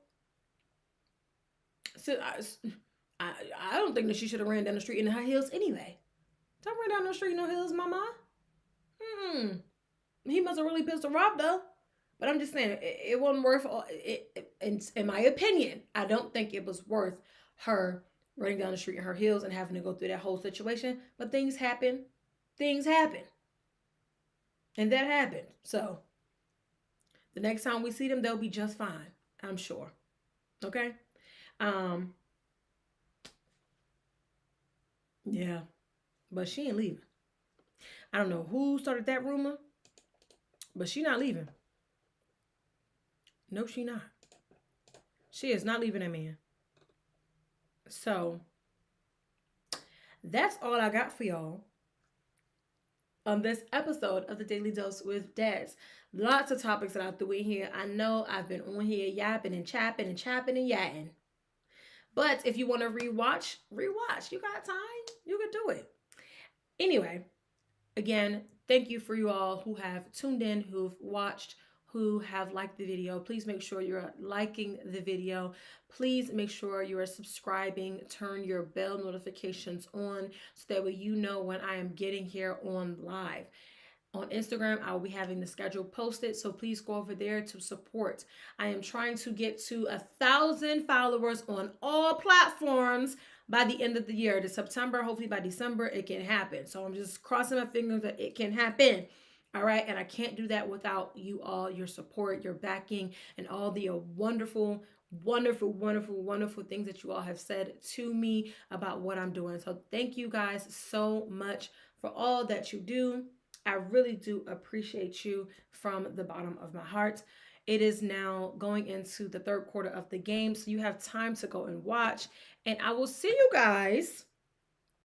I don't think that she should have ran down the street in high heels anyway. Don't run down the street in no heels, mama. He must have really pissed her off though. But I'm just saying, it wasn't worth it. In my opinion, I don't think it was worth her running down the street in her heels and having to go through that whole situation. But things happen. Things happen. And that happened. So the next time we see them, they'll be just fine. I'm sure. Okay? Yeah. But she ain't leaving. I don't know who started that rumor, but she not leaving. No, she not. She is not leaving that man. So that's all I got for y'all on this episode of the Daily Dose with Dez. Lots of topics that I threw in here. I know I've been on here yapping and chapping and yatting. But if you want to rewatch. You got time. You can do it. Anyway, again, thank you for you all who have tuned in, who've watched, who have liked the video. Please make sure you're liking the video. Please make sure you are subscribing. Turn your bell notifications on so that way you know when I am getting here on live. On Instagram, I will be having the schedule posted, so please go over there to support. I am trying to get to 1,000 followers on all platforms by the end of the year. To September, hopefully by December, it can happen. So I'm just crossing my fingers that it can happen. All right, and I can't do that without you all, your support, your backing, and all the wonderful things that you all have said to me about what I'm doing. So thank you guys so much for all that you do. I really do appreciate you from the bottom of my heart. It is now going into the third quarter of the game, so you have time to go and watch. And I will see you guys